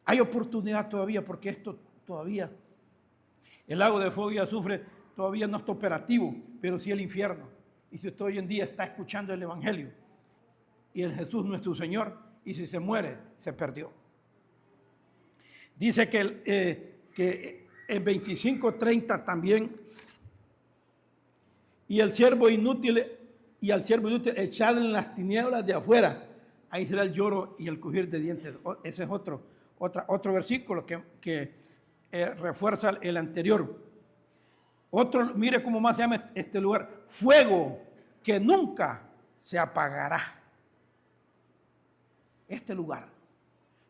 Hay oportunidad todavía, porque esto todavía, el lago de fuego y azufre todavía no está operativo, pero sí el infierno. Y si usted hoy en día está escuchando el Evangelio y el Jesús nuestro Señor, y si se muere, se perdió. Dice que en 25:30 también, y al siervo inútil echado en las tinieblas de afuera, ahí será el lloro y el crujir de dientes. Ese es otro versículo que refuerza el anterior. Mire cómo más se llama este lugar: fuego que nunca se apagará. Este lugar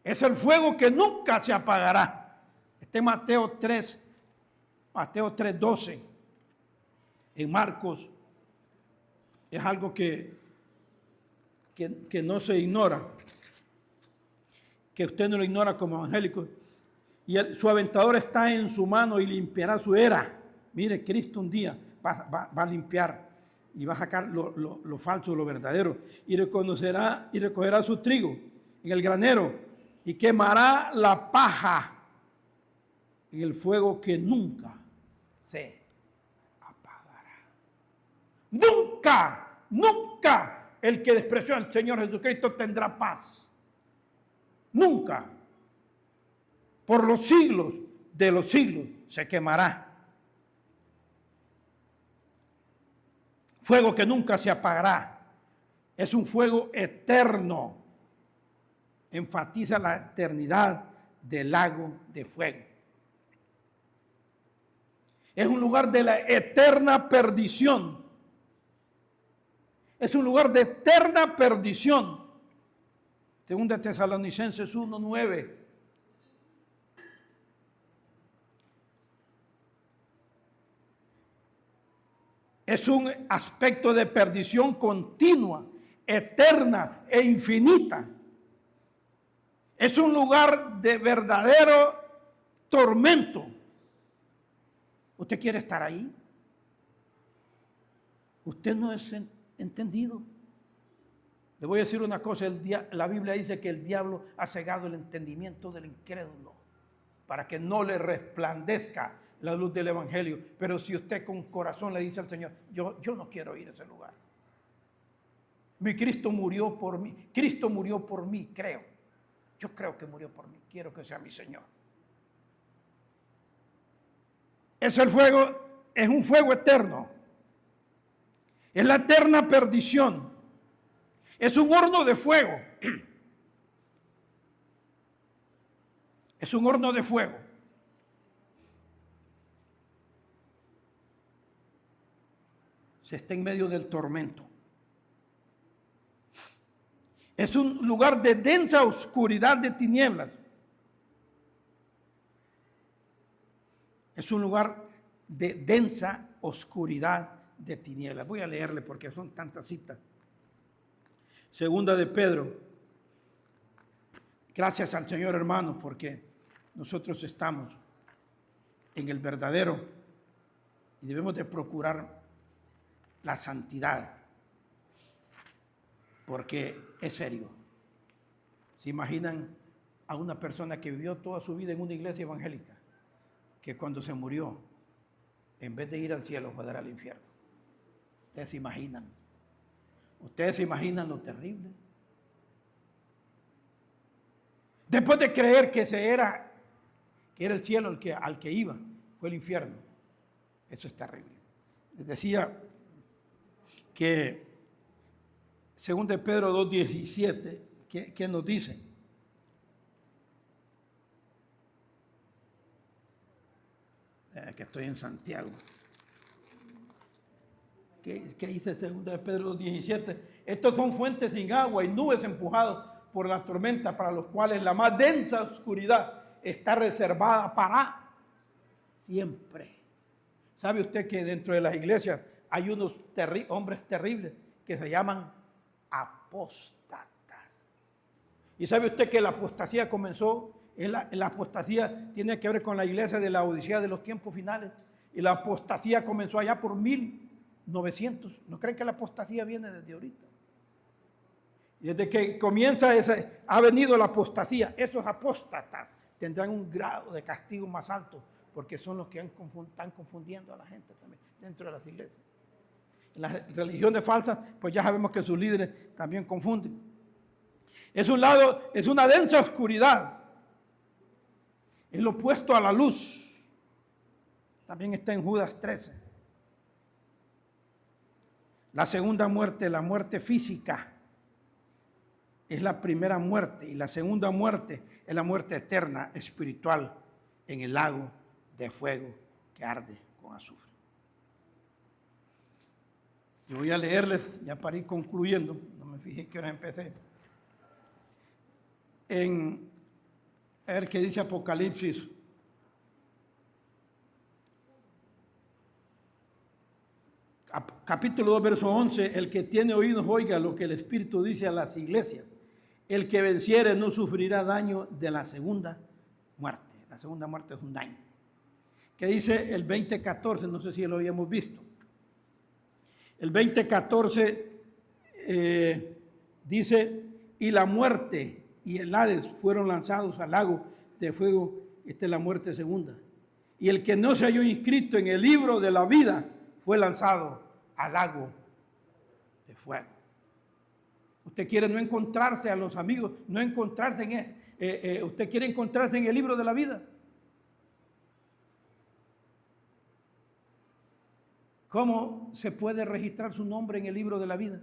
es el fuego que nunca se apagará. Este Mateo 3:12. En Marcos es algo que no se ignora, que usted no lo ignora como evangélico. Y su aventador está en su mano y limpiará su era. Mire, Cristo un día va a limpiar y va a sacar lo falso de lo verdadero. Y recogerá su trigo en el granero y quemará la paja en el fuego que nunca se apagará. Nunca el que despreció al Señor Jesucristo tendrá paz. Nunca. Por los siglos de los siglos se quemará. Fuego que nunca se apagará. Es un fuego eterno. Enfatiza la eternidad del lago de fuego. Es un lugar de la eterna perdición. Es un lugar de eterna perdición. Segunda Tesalonicenses 1:9. Es un aspecto de perdición continua, eterna e infinita. Es un lugar de verdadero tormento. ¿Usted quiere estar ahí? Usted no es entendido. Le voy a decir una cosa, la Biblia dice que el diablo ha cegado el entendimiento del incrédulo para que no le resplandezca la luz del evangelio. Pero si usted con corazón le dice al Señor, yo no quiero ir a ese lugar. Mi Cristo murió por mí. Cristo murió por mí, creo. Yo creo que murió por mí. Quiero que sea mi Señor. Es el fuego, es un fuego eterno. Es la eterna perdición. Es un horno de fuego. Es un horno de fuego. Se está en medio del tormento. Es un lugar de densa oscuridad de tinieblas. Es un lugar de densa oscuridad de tinieblas. Voy a leerle porque son tantas citas. Segunda de Pedro. Gracias al Señor, hermanos, porque nosotros estamos en el verdadero y debemos de procurar la santidad, porque es serio. ¿Se imaginan a una persona que vivió toda su vida en una iglesia evangélica, que cuando se murió, en vez de ir al cielo, fue a dar al infierno? ¿Ustedes se imaginan? ¿Ustedes se imaginan lo terrible? Después de creer que era el cielo al que iba, fue el infierno. Eso es terrible. Les decía que según de Pedro 2:17, ¿qué nos dice? Que estoy en Santiago. ¿Qué dice según de Pedro 2:17? Estos son fuentes sin agua y nubes empujados por las tormentas, para los cuales la más densa oscuridad está reservada para siempre. ¿Sabe usted que dentro de las iglesias hay unos hombres terribles que se llaman apóstatas? ¿Y sabe usted que la apostasía comenzó? La apostasía tiene que ver con la iglesia de la Odisea de los tiempos finales. Y la apostasía comenzó allá por 1900. ¿No creen que la apostasía viene desde ahorita? Y desde que comienza ha venido la apostasía. Esos apóstatas tendrán un grado de castigo más alto, porque son los que están confundiendo a la gente también dentro de las iglesias. En las religiones falsas, pues ya sabemos que sus líderes también confunden. Es una densa oscuridad. Es lo opuesto a la luz. También está en Judas 13. La segunda muerte, la muerte física, es la primera muerte, y la segunda muerte es la muerte eterna, espiritual, en el lago de fuego que arde con azufre. Yo voy a leerles, ya para ir concluyendo, no me fijé que hora empecé. A ver qué dice Apocalipsis. Capítulo 2, verso 11, el que tiene oídos oiga lo que el Espíritu dice a las iglesias. El que venciere no sufrirá daño de la segunda muerte. La segunda muerte es un daño. ¿Qué dice el 20:14? No sé si lo habíamos visto. El 20:14 dice, y la muerte y el Hades fueron lanzados al lago de fuego. Esta es la muerte segunda. Y el que no se halló inscrito en el libro de la vida fue lanzado al lago de fuego. Usted quiere no encontrarse a los amigos, no encontrarse usted quiere encontrarse en el libro de la vida. ¿Cómo se puede registrar su nombre en el libro de la vida?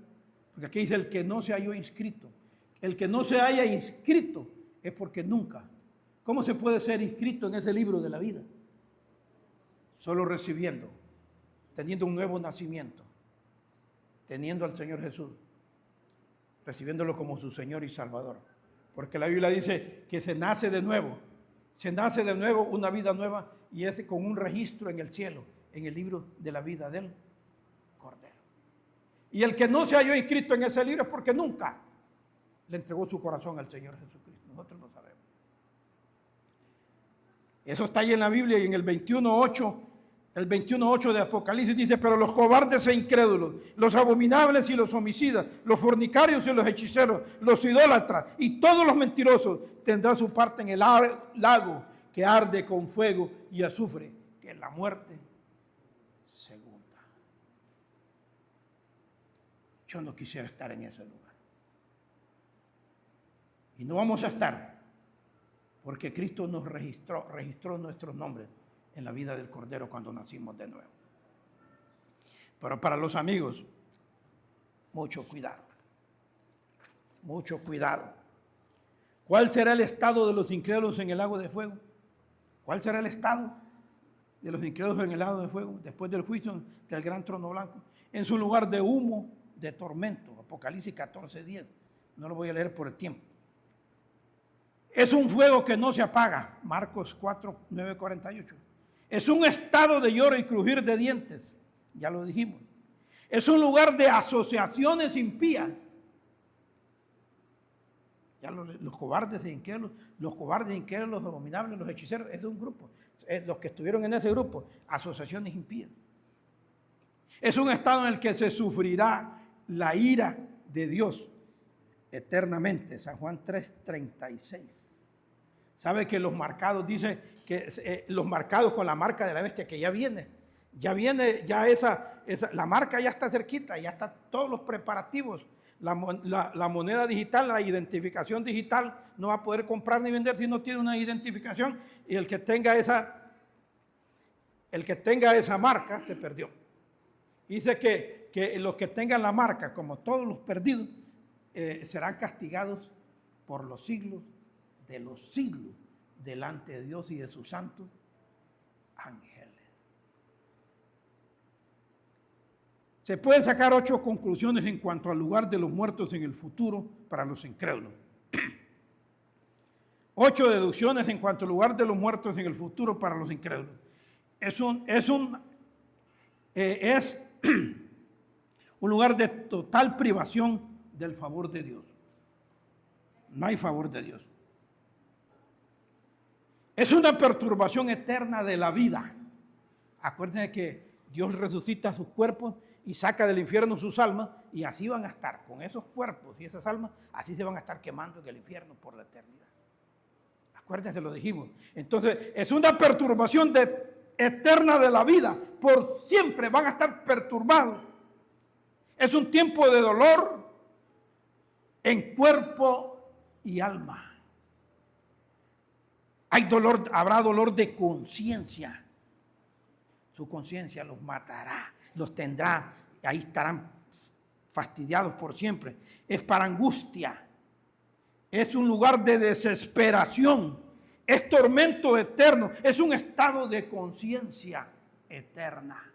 Porque aquí dice el que no se halló inscrito. El que no se haya inscrito es porque nunca. ¿Cómo se puede ser inscrito en ese libro de la vida? Solo recibiendo, teniendo un nuevo nacimiento, teniendo al Señor Jesús, recibiéndolo como su Señor y Salvador. Porque la Biblia dice que se nace de nuevo una vida nueva, y es con un registro en el cielo, en el libro de la vida del Cordero. Y el que no se halló inscrito en ese libro es porque nunca le entregó su corazón al Señor Jesucristo. Nosotros lo sabemos. Eso está ahí en la Biblia, y en el 21:8 de Apocalipsis dice: pero los cobardes e incrédulos, los abominables y los homicidas, los fornicarios y los hechiceros, los idólatras y todos los mentirosos tendrán su parte en el lago que arde con fuego y azufre, que es la muerte segunda. Yo no quisiera estar en ese lugar. Y no vamos a estar, porque Cristo nos registró nuestros nombres en la vida del Cordero cuando nacimos de nuevo. Pero para los amigos, mucho cuidado. Mucho cuidado. ¿Cuál será el estado de los incrédulos en el lago de fuego? ¿Cuál será el estado de los incrédulos en el lago de fuego después del juicio del gran trono blanco? En su lugar de humo, de tormento. Apocalipsis 14:10. No lo voy a leer por el tiempo. Es un fuego que no se apaga. Marcos 4:9-48. Es un estado de lloro y crujir de dientes. Ya lo dijimos. Es un lugar de asociaciones impías. Ya los cobardes e incrédulos, los abominables, los hechiceros, es un grupo. Los que estuvieron en ese grupo, asociaciones impías. Es un estado en el que se sufrirá la ira de Dios eternamente. San Juan 3:36. ¿Sabe que los marcados, dice que los marcados con la marca de la bestia, que ya viene, la marca ya está cerquita, ya están todos los preparativos? La moneda digital, la identificación digital, no va a poder comprar ni vender si no tiene una identificación, y el que tenga esa marca se perdió. Dice que los que tengan la marca, como todos los perdidos, serán castigados por los siglos de los siglos delante de Dios y de sus santos ángeles. Se pueden sacar 8 conclusiones en cuanto al lugar de los muertos en el futuro para los incrédulos. 8 deducciones en cuanto al lugar de los muertos en el futuro para los incrédulos. Es un lugar de total privación del favor de Dios. No hay favor de Dios. Es una perturbación eterna de la vida. Acuérdense que Dios resucita sus cuerpos y saca del infierno sus almas, y así van a estar con esos cuerpos y esas almas, así se van a estar quemando en el infierno por la eternidad. Acuérdense, lo dijimos. Entonces, es una perturbación eterna de la vida. Por siempre van a estar perturbados. Es un tiempo de dolor en cuerpo y alma. Hay dolor, habrá dolor de conciencia. Su conciencia los matará, los tendrá, ahí estarán fastidiados por siempre. Es para angustia, es un lugar de desesperación, es tormento eterno, es un estado de conciencia eterna.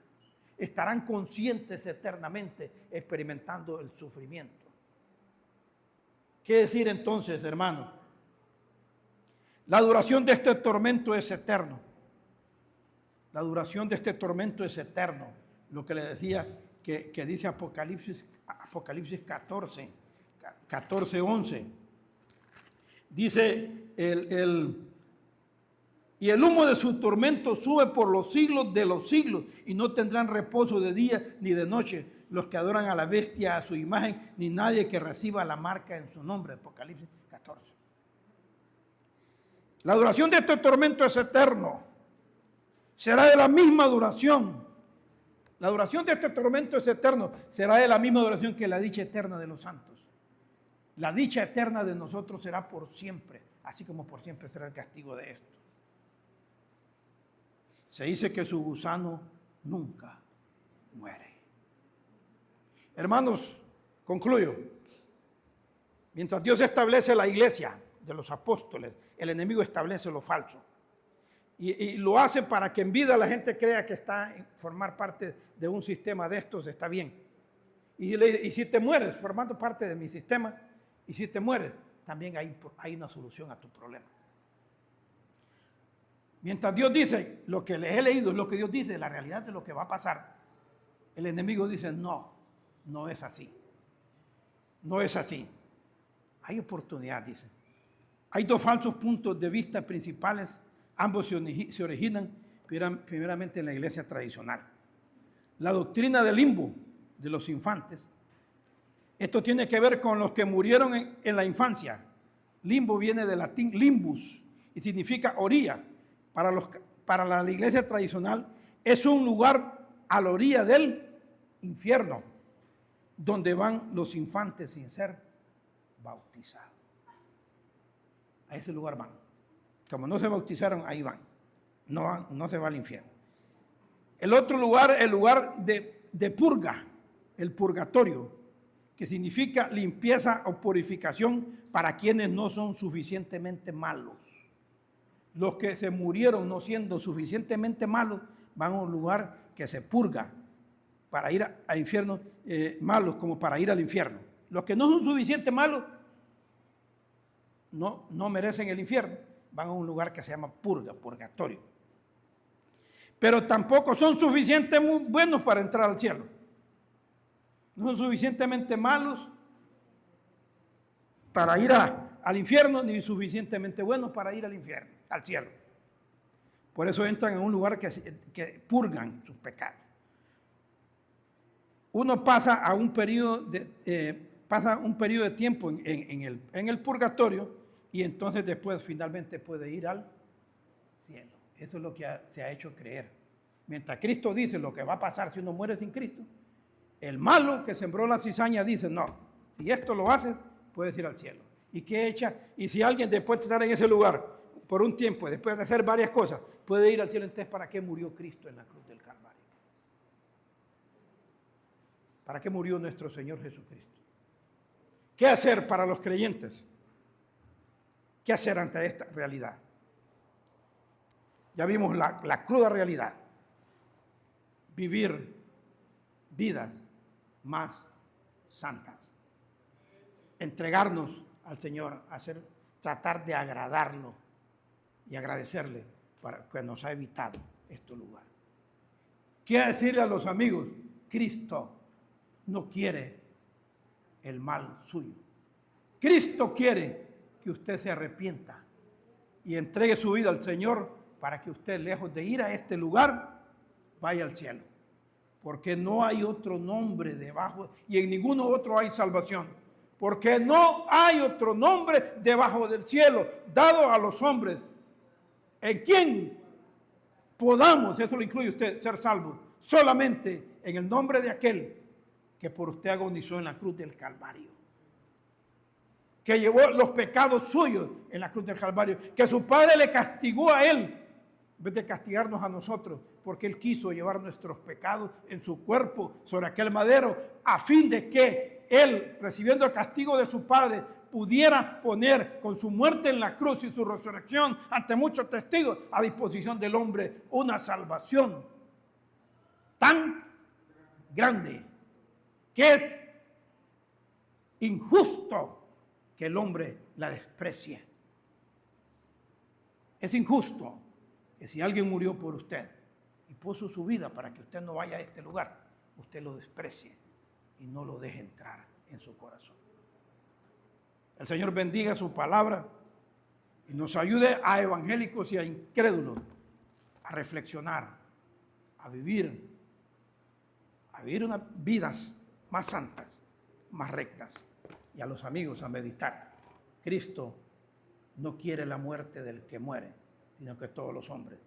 Estarán conscientes eternamente experimentando el sufrimiento. ¿Qué decir entonces, hermanos? La duración de este tormento es eterno. La duración de este tormento es eterno. Lo que le decía que dice Apocalipsis 14:11. Dice, y el humo de su tormento sube por los siglos de los siglos, y no tendrán reposo de día ni de noche los que adoran a la bestia, a su imagen, ni nadie que reciba la marca en su nombre. Apocalipsis 14. La duración de este tormento es eterno. Será de la misma duración. La duración de este tormento es eterno. Será de la misma duración que la dicha eterna de los santos. La dicha eterna de nosotros será por siempre, así como por siempre será el castigo de esto. Se dice que su gusano nunca muere. Hermanos, concluyo. Mientras Dios establece la iglesia de los apóstoles, el enemigo establece lo falso. Y lo hace para que en vida la gente crea que está en formar parte de un sistema de estos, está bien. Y si te mueres formando parte de mi sistema, y si te mueres, también hay una solución a tu problema. Mientras Dios dice, lo que les he leído es lo que Dios dice, la realidad de lo que va a pasar, el enemigo dice, no, no es así. No es así. Hay oportunidad, dice. Hay dos falsos puntos de vista principales. Ambos se originan primeramente en la iglesia tradicional. La doctrina del limbo de los infantes. Esto tiene que ver con los que murieron en la infancia. Limbo viene del latín limbus y significa orilla. Para la iglesia tradicional es un lugar a la orilla del infierno, donde van los infantes sin ser bautizados. A ese lugar van. Como no se bautizaron, ahí van. No se va al infierno. El otro lugar, el lugar de purga, el purgatorio, que significa limpieza o purificación para quienes no son suficientemente malos. Los que se murieron no siendo suficientemente malos van a un lugar que se purga para ir al infierno, malos como para ir al infierno. Los que no son suficientemente malos no merecen el infierno, van a un lugar que se llama purgatorio. Pero tampoco son suficientemente buenos para entrar al cielo. No son suficientemente malos para ir al infierno, ni suficientemente buenos para ir al cielo. Por eso entran en un lugar que purgan sus pecados. Uno pasa un periodo de tiempo en el purgatorio y entonces después finalmente puede ir al cielo. Eso es lo que se ha hecho creer. Mientras Cristo dice lo que va a pasar si uno muere sin Cristo, el malo que sembró la cizaña dice, no, si esto lo haces, puedes ir al cielo. ¿Y qué echa? Y si alguien después de estar en ese lugar por un tiempo, después de hacer varias cosas, puede ir al cielo, entonces ¿para qué murió Cristo en la cruz del Calvario? ¿Para qué murió nuestro Señor Jesucristo? ¿Qué hacer para los creyentes? ¿Qué hacer ante esta realidad? Ya vimos la cruda realidad. Vivir vidas más santas. Entregarnos al Señor, tratar de agradarlo y agradecerle para que nos ha evitado este lugar. Quiero decirle a los amigos, Cristo no quiere el mal suyo. Cristo quiere que usted se arrepienta y entregue su vida al Señor para que usted, lejos de ir a este lugar, vaya al cielo. Porque no hay otro nombre debajo y en ninguno otro hay salvación. Porque no hay otro nombre debajo del cielo dado a los hombres en quien podamos, eso lo incluye usted, ser salvos. Solamente en el nombre de aquel que por usted agonizó en la cruz del Calvario. Que llevó los pecados suyos en la cruz del Calvario. Que su Padre le castigó a él en vez de castigarnos a nosotros, porque Él quiso llevar nuestros pecados en su cuerpo sobre aquel madero, a fin de que Él, recibiendo el castigo de su Padre, pudiera poner con su muerte en la cruz y su resurrección ante muchos testigos a disposición del hombre una salvación tan grande que es injusto que el hombre la desprecie. Es injusto que si alguien murió por usted y puso su vida para que usted no vaya a este lugar, usted lo desprecie y no lo deje entrar en su corazón. El Señor bendiga su palabra y nos ayude a evangélicos y a incrédulos a reflexionar, a vivir unas vidas más santas, más rectas, y a los amigos a meditar. Cristo no quiere la muerte del que muere, sino que todos los hombres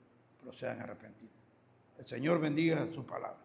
procedan arrepentidos. El Señor bendiga su palabra.